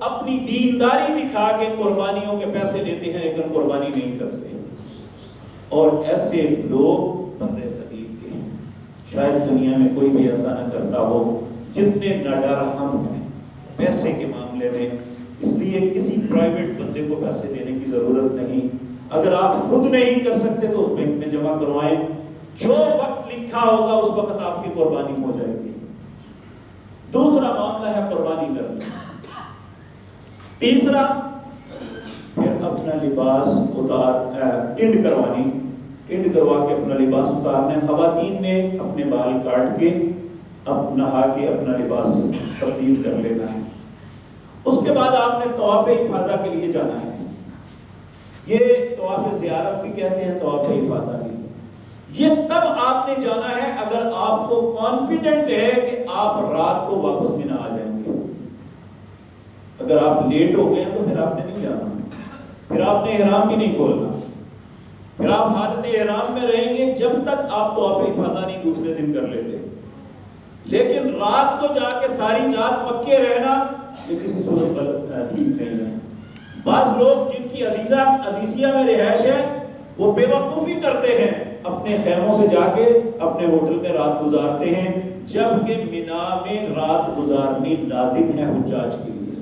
اپنی دینداری دکھا کے قربانیوں کے پیسے لیتے ہیں لیکن قربانی نہیں کرتے. اور ایسے لوگ بندے صدیق کے ہیں. شاید دنیا میں کوئی بھی ایسا نہ کرتا ہو جتنے ناڈر ہم ہیں پیسے کے معاملے میں. اس لیے کسی پرائیویٹ بندے کو پیسے دینے کی ضرورت نہیں. اگر آپ خود نہیں کر سکتے تو اس بینک میں جمع کروائیں. جو وقت لکھا ہوگا اس وقت آپ کی قربانی ہو جائے گی. دوسرا معاملہ ہے قربانی کرنا. تیسرا پھر اپنا لباس ٹنڈ کروانی. ٹنڈ کروا کے اپنا لباس اتارنا. خواتین نے اپنے بال کاٹ کے اب نہا کے اپنا لباس تبدیل کر لینا ہے. اس کے بعد آپ نے طواف افاضہ کے لیے جانا ہے. یہ طواف زیارت بھی کہتے ہیں, طواف افاضہ بھی. یہ تب آپ نے جانا ہے اگر آپ کو کانفیڈنٹ ہے کہ آپ رات کو واپس مینا آ جائیں گے. اگر آپ لیٹ ہو گئے تو پھر آپ نے نہیں جانا, پھر آپ نے احرام بھی نہیں کھولنا, پھر آپ حالت احرام میں رہیں گے جب تک آپ طواف افاضہ نہیں دوسرے دن کر لیتے. لیکن رات کو جا کے ساری رات مکے رہنا یہ کسی صورت پر ٹھیک نہیں ہے. بعض لوگ جن کی عزیزیہ میں رہائش ہے وہ بے وقوفی کرتے ہیں, اپنے خیموں سے جا کے اپنے ہوٹل میں رات گزارتے ہیں, جبکہ مینا میں رات گزارنی لازم ہے حجاج کے لیے.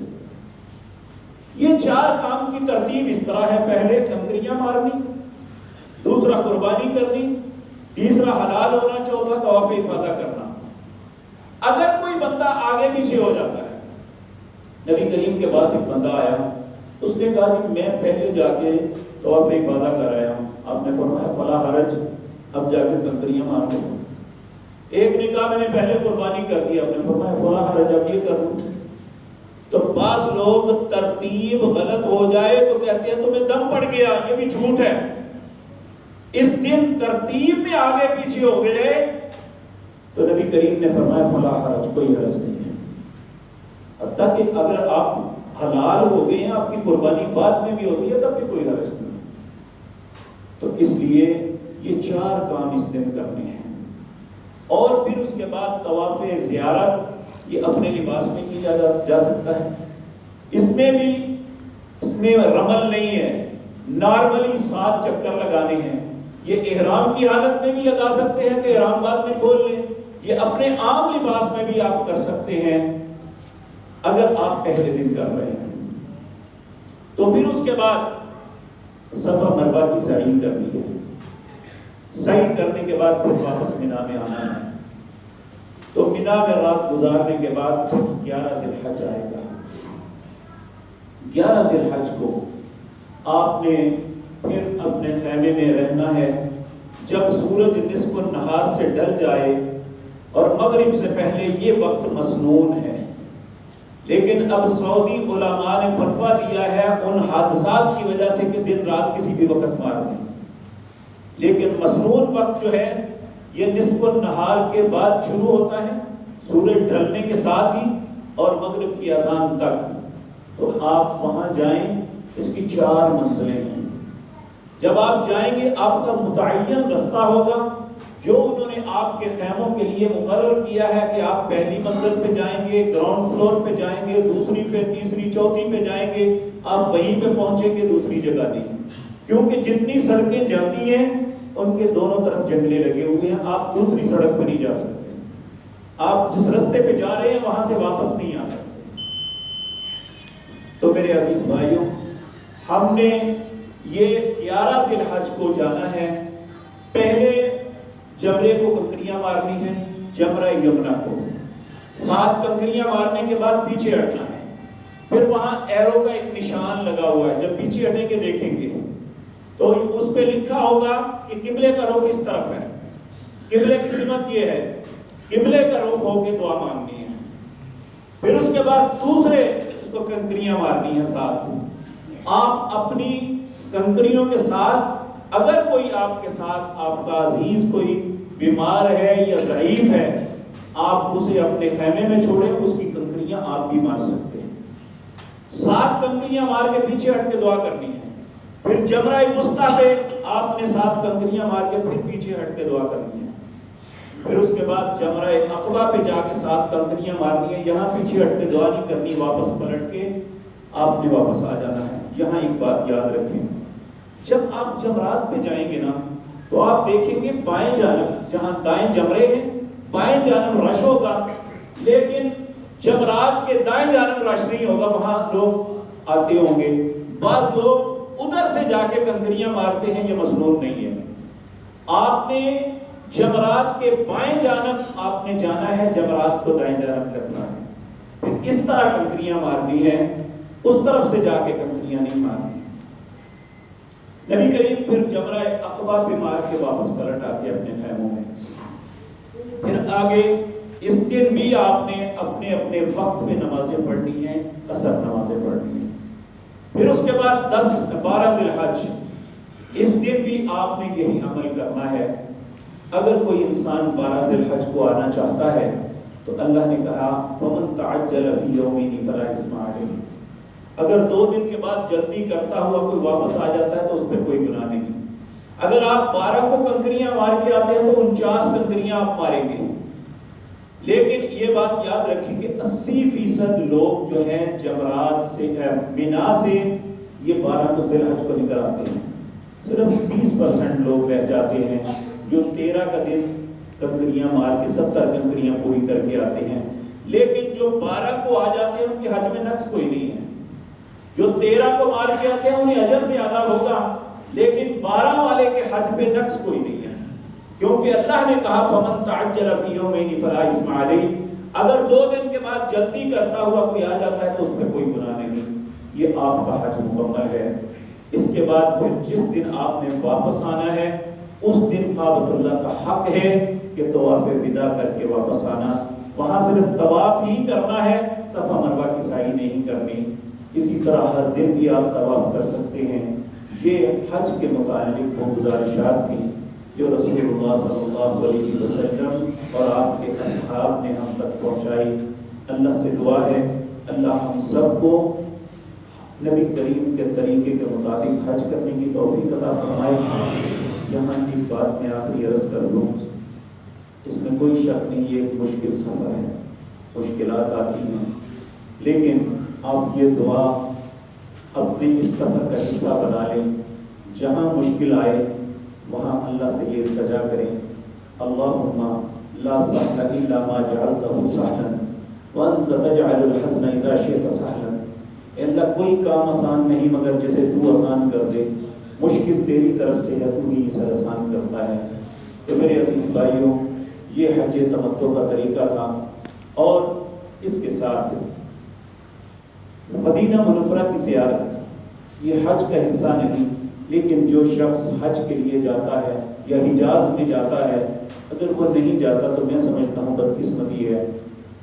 یہ 4 کام کی ترتیب اس طرح ہے. پہلے کنکریاں مارنی, دوسرا قربانی کرنی, تیسرا حلال ہونا, چوتھا طواف افاضہ کرنا. اگر کوئی بندہ آگے پیچھے ہو جاتا ہے, نبی کریم کے پاس ایک بندہ آیا, اس نے کہا کہ میں پہلے جا کے طواف افاضہ کر آیا ہوں. آپ نے فرمایا فلا حرج, اب جا کے کنکریاں مار دو. ایک نے کہا میں نے پہلے قربانی کر دی. آپ نے فرمایا فلا حرج, اب یہ کر دوں. تو بعض لوگ ترتیب غلط ہو جائے تو کہتے ہیں تمہیں دم پڑ گیا. یہ بھی جھوٹ ہے. اس دن ترتیب میں آگے پیچھے ہو گئے تو نبی کریم نے فرمایا فلا حرج, کوئی حرج نہیں ہے. حتیٰ کہ اگر آپ حلال ہو گئے ہیں, آپ کی قربانی بعد میں بھی ہوتی ہے, تب بھی کوئی حرج نہیں. تو اس لیے یہ 4 کام اس دن کرنے ہیں۔ اور پھر اس کے بعد طواف زیارت یہ اپنے لباس میں کیا جا سکتا ہے، اس میں رمل نہیں ہے، نارملی 7 چکر لگانے ہیں۔ یہ احرام کی حالت میں بھی لگا سکتے ہیں کہ احرام بعد میں کھول لیں، یہ اپنے عام لباس میں بھی آپ کر سکتے ہیں اگر آپ پہلے دن کر رہے ہیں۔ تو پھر اس کے بعد صفا مروہ کی سعی کرنی ہے، سعی کرنے کے بعد پھر واپس مینا میں آنا ہے۔ تو مینا میں رات گزارنے کے بعد 11 ذی الحج آئے گا۔ 11 ذی الحج کو آپ نے پھر اپنے خیمے میں رہنا ہے۔ جب سورج نصف النہار سے ڈل جائے اور مغرب سے پہلے یہ وقت مسنون ہے، لیکن اب سعودی علماء نے فتویٰ دیا ہے ان حادثات کی وجہ سے کہ دن رات کسی بھی وقت مار دیں، لیکن مسنون وقت جو ہے یہ نصف النہار کے بعد شروع ہوتا ہے، سورج ڈھلنے کے ساتھ ہی اور مغرب کی اذان تک۔ تو آپ وہاں جائیں، اس کی 4 منزلیں ہیں۔ جب آپ جائیں گے آپ کا متعین رستہ ہوگا جو انہوں نے آپ کے خیموں کے لیے مقرر کیا ہے کہ آپ پہلی منزل پہ جائیں گے، گراؤنڈ فلور پہ جائیں گے، دوسری پہ، تیسری، چوتھی پہ جائیں گے، آپ وہیں پہ پہنچیں گے، دوسری جگہ نہیں، کیونکہ جتنی سڑکیں جاتی ہیں ان کے دونوں طرف جنگلے لگے ہوئے ہیں، آپ دوسری سڑک پہ نہیں جا سکتے، آپ جس رستے پہ جا رہے ہیں وہاں سے واپس نہیں آ سکتے۔ تو میرے عزیز بھائیوں، ہم نے یہ 11 ذی الحج کو جانا ہے۔ پہلے جمرے کو کنکریاں مارنی ہیں، جمرہ یمنہ کو 7 کنکریاں مارنے کے بعد پیچھے ہٹنا ہے۔ پھر وہاں ایرو کا ایک نشان لگا ہوا ہے، جب پیچھے ہٹیں گے دیکھیں گے تو اس پہ لکھا ہوگا کہ قبلے کا رخ اس طرف ہے، قبلے کی سمت یہ ہے، قبلے کا رخ ہو کے دعا مانگنی ہے۔ پھر اس کے بعد دوسرے کو کنکریاں مارنی ہیں 7۔ آپ اپنی کنکریوں کے ساتھ، اگر کوئی آپ کے ساتھ آپ کا عزیز کوئی بیمار ہے یا ضعیف ہے، آپ اسے اپنے خیمے میں چھوڑیں، اس کی کنکریاں آپ بھی مار سکتے ہیں۔ 7 کنکریاں مار کے پیچھے ہٹ کے دعا کرنی ہے۔ پھر جمرہ وسطیٰ پہ آپ نے 7 کنکریاں مار کے پھر پیچھے ہٹ کے دعا کرنی ہے۔ پھر اس کے بعد جمرہ عقبہ پہ جا کے 7 کنکریاں مارنی ہے، یہاں پیچھے ہٹ کے دعا نہیں کرنی، واپس پلٹ کے آپ نے واپس آ جانا ہے۔ یہاں ایک بات یاد رکھیں، جب آپ جمرات پہ جائیں گے نا تو آپ دیکھیں گے بائیں جانب جہاں دائیں جمرے ہیں بائیں جانب رش ہوگا، لیکن جمرات کے دائیں جانب رش نہیں ہوگا، وہاں لوگ آتے ہوں گے۔ بعض لوگ ادھر سے جا کے کنکریاں مارتے ہیں، یہ مسنون نہیں ہے۔ آپ نے جمرات کے بائیں جانب آپ نے جانا ہے، جمرات کو دائیں جانب رکھنا ہے، پھر اس طرح کنکریاں مارنی ہے، اس طرف سے جا کے کنکریاں نہیں مارنی۔ نبی کریم پھر جمرہ عقبہ پہ مار کے واپس پلٹ آتے اپنے خیموں میں۔ پھر آگے اس دن بھی آپ نے اپنے اپنے وقت میں نمازیں پڑھنی ہیں، قصر نمازیں پڑھنی ہیں۔ پھر اس کے بعد 12 ذی الحج، اس دن بھی آپ نے یہی عمل کرنا ہے۔ اگر کوئی انسان 12 ذی الحج کو آنا چاہتا ہے تو اللہ نے کہا فَمَن تَعَجَّلَ فِي يَوْمَيْنِ فَلَا إِثْمَ عَلَيْهِ، اگر 2 دن کے بعد جلدی کرتا ہوا کوئی واپس آ جاتا ہے تو اس پہ کوئی گناہ نہیں۔ اگر آپ 12 کو کنکریاں مار کے آتے ہیں تو 49 کنکریاں آپ ماریں گے، لیکن یہ بات یاد رکھیں کہ 80% لوگ جو ہیں جمرات سے مینا سے یہ 12 کو ذی الحج کو نکل آتے ہیں، صرف 20% لوگ رہ جاتے ہیں جو 13 کا دن کنکریاں مار کے 70 کنکریاں پوری کر کے آتے ہیں۔ لیکن جو 12 کو آ جاتے ہیں ان کے حج میں نقص کوئی نہیں ہے، جو 13 کو مار کے آتے ہیں انہیں اجر سے زیادہ ہوگا، لیکن 12 والے کے حج پہ نقص کوئی نہیں ہے، کیونکہ اللہ نے کہا فَمَن تَعَجَّلَ فِي يَوْمَيْنِ فَلَا إِثْمَ عَلَيْهِ، اگر 2 دن کے بعد جلدی کرتا ہوا کوئی آ جاتا ہے تو اس پہ کوئی گناہ نہیں، یہ آپ کا حج مکمل ہے۔ اس کے بعد پھر جس دن آپ نے واپس آنا ہے اس دن کعبۃ اللہ کا حق ہے کہ طواف وداع کر کے واپس آنا، وہاں صرف طواف ہی کرنا ہے، صفا مروہ کی سعی نہیں کرنی۔ اسی طرح ہر دن بھی آپ طواف کر سکتے ہیں۔ یہ حج کے متعلق وہ گزارشات تھیں جو رسول اللہ صلی اللہ علیہ وسلم اور آپ کے اصحاب نے ہم تک پہنچائی۔ اللہ سے دعا ہے اللہ ہم سب کو نبی کریم کے طریقے کے مطابق مطابق حج کرنے کی توفیق عطا فرمائے۔ یہاں ایک بات میں آخری عرض کر دوں، اس میں کوئی شک نہیں یہ ایک مشکل سفر ہے، مشکلات آتی ہیں، لیکن آپ یہ دعا اپنے اس سفر کا حصہ بنا لیں، جہاں مشکل آئے وہاں اللہ سے یہ التجا کریں، اللہم لا سہل الا ما جعلتہ سہلا وانت تجعل الحزن اذا شئت سہلا۔ اے اللہ کوئی کام آسان نہیں مگر جسے تو آسان کر دے، مشکل تیری طرف سے ہے، تو ہی اسے آسان کرتا ہے۔ تو میرے عزیز بھائیوں، یہ حج تمتع کا طریقہ تھا، اور اس کے ساتھ مدینہ منورہ کی زیارت یہ حج کا حصہ نہیں، لیکن جو شخص حج کے لیے جاتا ہے یا حجاز میں جاتا ہے، اگر وہ نہیں جاتا تو میں سمجھتا ہوں بدقسمتی ہے۔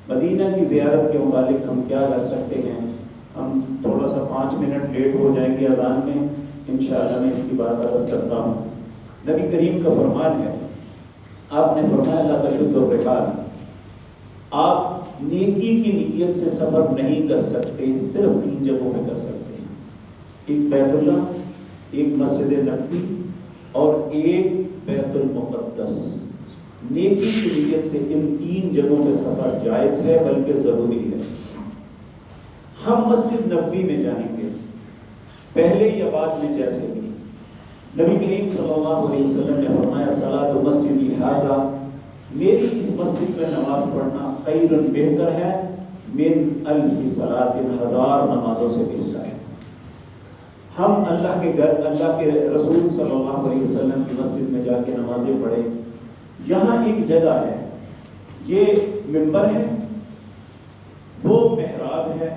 مدینہ کی زیارت کے متعلق ہم کیا کر سکتے ہیں؟ ہم تھوڑا سا 5 منٹ لیٹ ہو جائیں گے اذان میں، انشاءاللہ میں اس کی بات عرض کرتا ہوں۔ نبی کریم کا فرمان ہے، آپ نے فرمایا لا تشد الرحال، آپ نیکی کی نیت سے سفر نہیں کر سکتے، صرف 3 جگہوں میں کر سکتے ہیں، ایک بیت اللہ، ایک مسجد نبوی اور ایک بیت المقدس۔ نیکی کی نیت سے ان 3 جگہوں پہ سفر جائز ہے، بلکہ ضروری ہے۔ ہم مسجد نبوی میں جائیں گے، پہلے یا بعد میں جیسے بھی، نبی کریم صلی اللہ علیہ وسلم نے فرمایا صلاۃ مسجدی ھذا، میری اس مسجد میں نماز پڑھنا خیر بہتر ہے من 1000 صلاۃ، 1000 نمازوں سے بہتر ہے۔ ہم اللہ کے گھر، اللہ کے رسول صلی اللہ علیہ وسلم کی مسجد میں جا کے نمازیں پڑھیں۔ یہاں ایک جگہ ہے، یہ منبر ہے، وہ محراب ہے،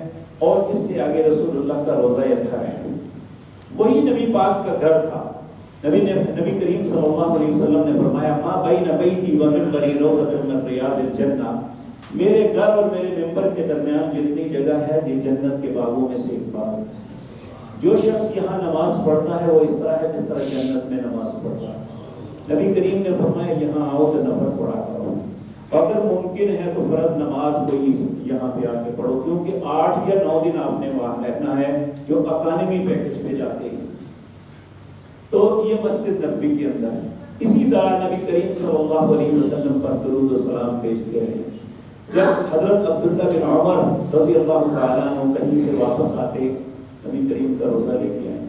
اور اس سے آگے رسول اللہ کا روضہ اطہر ہے۔ وہی نبی پاک کا گھر تھا۔ نبی کریم صلی اللہ علیہ وسلم نے فرمایا ما بین بیتی و منبری روضۃ من ریاض الجنہ، میرے گھر اور میرے منبر کے درمیان جتنی جگہ ہے یہ جنت کے باغوں میں سے ایک باغ ہے۔ جو شخص یہاں نماز پڑھتا ہے وہ اس طرح ہے جس طرح جنت میں نماز پڑھتا ہے۔ نبی کریم نے فرمایا یہاں آؤ تو نفل پڑھا کرو، اگر ممکن ہے تو فرض نماز کوئی یہاں پہ آ کے پڑھو، کیونکہ 8 یا 9 دن آپ نے وہاں رہنا ہے جو اکانومی پیکج پہ جاتے ہیں۔ تو یہ مسجد نبوی کے اندر ہے۔ اسی طرح نبی کریم صلی اللہ علیہ وسلم پر درود و سلام بھیجتے رہے۔ جب حضرت عبداللہ بن عمر رضی اللہ تعالیٰ عنہ کہیں سے واپس آتے، نبی کریم کا روزہ لے کے آئیں۔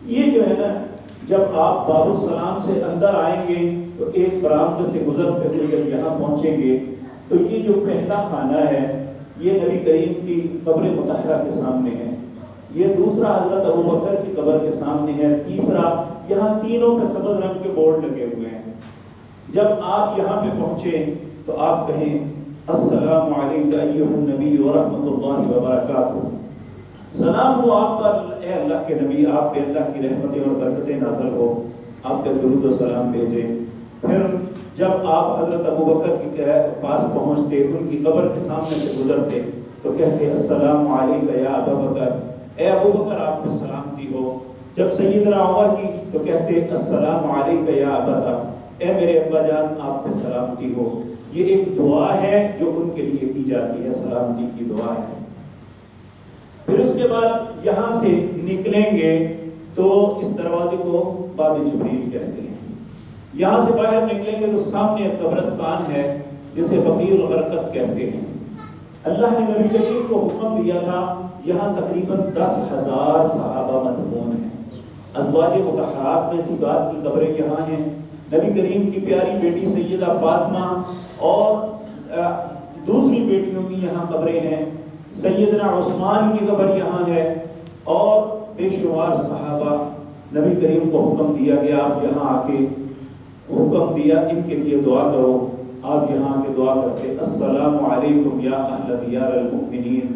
یہ جو ہے نا، جب آپ باب السلام سے اندر آئیں گے تو ایک برآمدے سے گزرتے ہوئے جب یہاں پہنچیں گے تو یہ جو پہلا خانہ ہے یہ نبی کریم کی قبر مطہرہ کے سامنے ہے، یہ دوسرا حضرت ابوبکر کی قبر کے سامنے ہے، تیسرا یہاں تینوں پہ سبز رنگ کے بورڈ لگے ہوئے ہیں۔ جب آپ یہاں پہ پہنچے تو آپ کہیں السلام علیکم ایھا النبی ورحمۃ اللہ وبرکاتہ، سلام ہو آپ پر اے اللہ کے نبی، آپ پہ اللہ کی رحمتیں اور برکتیں نازل ہو، آپ پہ درود و سلام بھیجیں۔ پھر جب آپ حضرت ابوبکر کے پاس پہنچتے، ان کی قبر کے سامنے سے گزرتے تو کہتے السلام علیکم یا ابا بکر، اے ابو بکر آپ پہ سلامتی ہو۔ جب سیدنا عمر کی تو کہتے السلام علیکم یا ابا، اے میرے ابا جان آپ پہ سلامتی ہو۔ یہ ایک دعا ہے جو ان کے لیے کی جاتی ہے، سلامتی کی دعا ہے۔ پھر اس کے بعد یہاں سے نکلیں گے تو اس دروازے کو باب جبریل کہتے ہیں۔ یہاں سے باہر نکلیں گے تو سامنے ایک قبرستان ہے جسے بقیع الغرقد کہتے ہیں۔ اللہ نے نبی کریم کو حکم دیا تھا، یہاں تقریباً 10,000 صحابہ مدفون ہیں۔ ازواج مطہرات میں سے بعد کی قبریں یہاں ہیں۔ نبی کریم کی پیاری بیٹی سیدہ فاطمہ اور دوسری بیٹیوں کی یہاں قبریں ہیں۔ سیدنا عثمان کی قبر یہاں ہے، اور بے شمار صحابہ۔ نبی کریم کو حکم دیا گیا آپ یہاں آ کے، حکم دیا ان کے لیے دعا کرو۔ آپ یہاں آ کے دعا کرتے السلام علیکم یا اہل دیار المؤمنین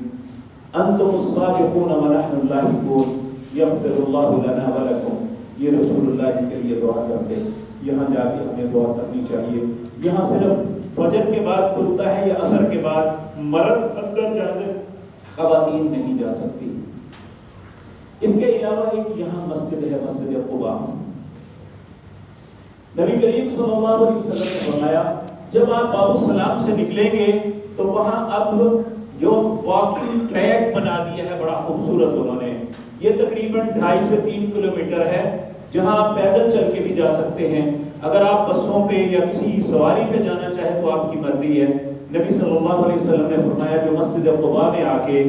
انتم السابقون ونحن اللاحقون یغفر اللہ لنا ولکم۔ یہ رسول اللہ کے لیے دعا کرتے۔ یہاں جا کے ہمیں دعا کرنی چاہیے۔ یہاں صرف فجر کے بعد کھلتا ہے یا عصر کے بعد، مرد اندر جاتے، خواتین نہیں جا سکتی۔ اس کے علاوہ ایک یہاں مسجد ہے، مسجد قباء۔ نبی کریم صلی اللہ علیہ وسلم نے فرمایا جب آپ باب السلام سے نکلیں گے تو وہاں اب جو واکنگ ٹریک بنا دیا ہے، بڑا خوبصورت انہوں نے، یہ تقریباً 2.5 سے 3 کلومیٹر ہے، جہاں آپ پیدل چل کے بھی جا سکتے ہیں۔ اگر آپ بسوں پہ یا کسی سواری پہ جانا چاہیں تو آپ کی مرضی ہے۔ نبی صلی اللہ علیہ وسلم نے فرمایا جو مسجد قباء میں آ کے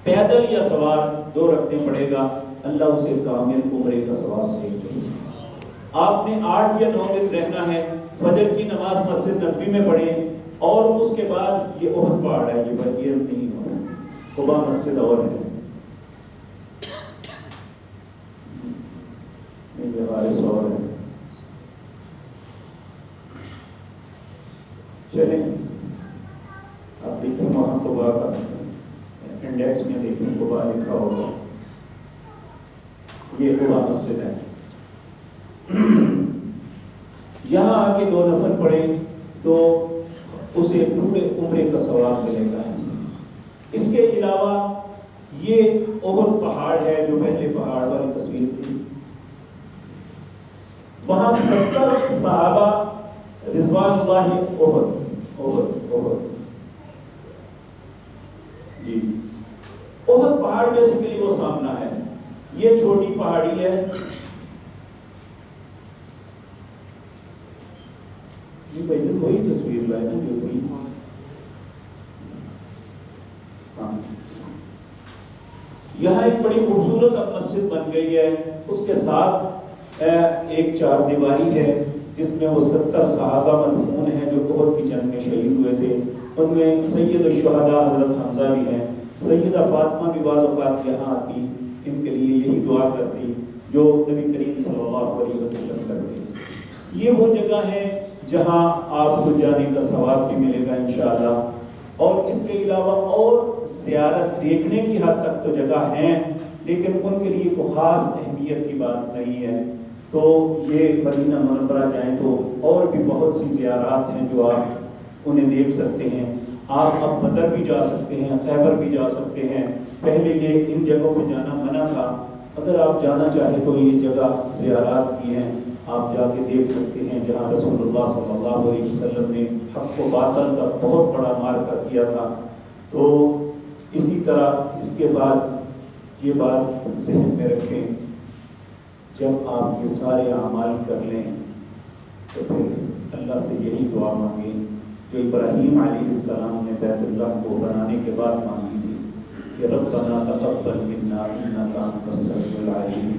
پیدل یا سوار 2 رکعتیں پڑھے گا، اللہ اسے کامل عمرے کا ثواب دے گا۔ آپ نے 8 یا 9 دن رہنا ہے، فجر کی نماز مسجد نبوی میں پڑھیں، اور اس کے بعد یہ احد پہاڑ ہے، یہ نہیں ہونا، قباء مسجد اور ہے، یہ وارث اور ہے۔ چلیں آپ دیکھیں وہاں قباء کا انڈیکس میں دیکھیں، قباء لکھا ہوگا، یہ قباء مسجد ہے۔ یہاں آ کے 2 نفل پڑھیں تو اسے پورے عمرے کا ثواب ملے گا۔ اس کے علاوہ یہ احد پہاڑ ہے جو پہلے پہاڑ والی تصویر تھی، وہاں 70 صحابہ رضوان اللہ احد جی احد پہاڑ بیسیکلی وہ سامنا ہے، یہ چھوٹی پہاڑی ہے، یہ پہلے وہی تصویر لائے نا جو تھی، یہاں ایک بڑی خوبصورت اب مسجد بن گئی ہے، اس کے ساتھ ایک 4 دیواری ہے جس میں وہ 70 صحابہ مدفون ہیں جو احد کی جنگ میں شہید ہوئے تھے۔ ان میں سید الشہداء حضرت حمزہ بھی ہیں، سیدہ فاطمہ بھی بعض اوقات یہاں آتی، ان کے لیے یہی دعا کرتی جو نبی کریم صلی اللہ علیہ وسلم کرتے۔ یہ وہ جگہ ہے جہاں آپ کو جانے کا ثواب بھی ملے گا انشاءاللہ، اور اس کے علاوہ اور زیارت دیکھنے کی حد تک تو جگہ ہیں، لیکن ان کے لیے کوئی خاص اہمیت کی بات نہیں ہے۔ تو یہ مدینہ منورہ جائیں تو اور بھی بہت سی زیارات ہیں جو آپ انہیں دیکھ سکتے ہیں۔ آپ اب بدر بھی جا سکتے ہیں، خیبر بھی جا سکتے ہیں، پہلے یہ ان جگہوں پہ جانا منع تھا، اگر آپ جانا چاہیں تو یہ جگہ زیارات کی ہیں، آپ جا کے دیکھ سکتے ہیں جہاں رسول اللہ صلی اللہ علیہ وسلم نے حق و باطل کا بہت بڑا مارکہ کیا تھا۔ تو اسی طرح اس کے بعد یہ بات ذہن میں رکھیں، جب آپ یہ سارے اعمال کر لیں تو پھر اللہ سے یہی دعا مانگیں جو ابراہیم علیہ السلام نے بیت اللہ کو بنانے کے بعد مانگی تھی کہ ربنا تقبل منا انک انت السمیع العلیم۔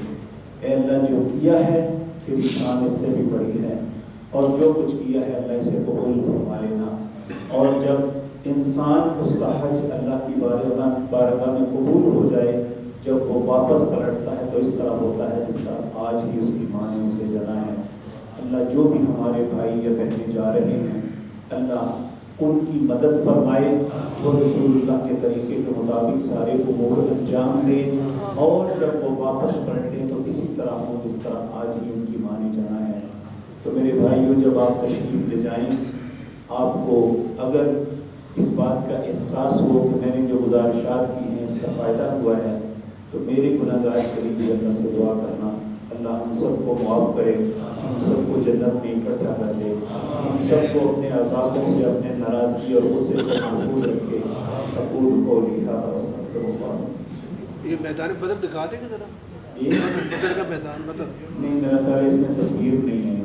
اے اللہ جو کیا ہے تیری شان اس سے بھی بڑی ہے، اور جو کچھ کیا ہے اللہ اسے قبول فرما لینا۔ اور جب انسان اس کا حج اللہ کی بارگاہ میں قبول ہو جائے، جب وہ واپس پلٹتا ہے تو اس طرح ہوتا ہے جس طرح آج ہی اس کی ماں نے اسے جنا ہے۔ اللہ جو بھی ہمارے بھائی یا بہنیں جا رہے ہیں، اللہ ان کی مدد فرمائے، وہ رسول اللہ کے طریقے کے مطابق سارے امور انجام دے، اور جب وہ واپس پلٹیں تو اسی طرح ہو جس طرح آج ہی ان کی ماں نے جنا ہے۔ تو میرے بھائیوں، جب آپ تشریف لے جائیں، آپ کو اگر اس بات کا احساس ہو کہ میں نے جو گزارشات کی ہیں اس کا فائدہ ہوا ہے، تو میرے گناہگار کے لیے اللہ سے دعا کرنا، اللہ ہم سب کو معاف کرے، ہم سب کو جنت میں اکٹھا کر دے، ہم سب کو اپنے عذابوں سے، اپنے ناراضگی اور غصے سے محفوظ رکھے۔ اقول قولی ھذا واستغفر اللہ۔ یہ میدان بدر دکھا دیں گے ذرا، بدر کا میدان بدر نہیں، میرا خیال اس میں تصویر نہیں ہے۔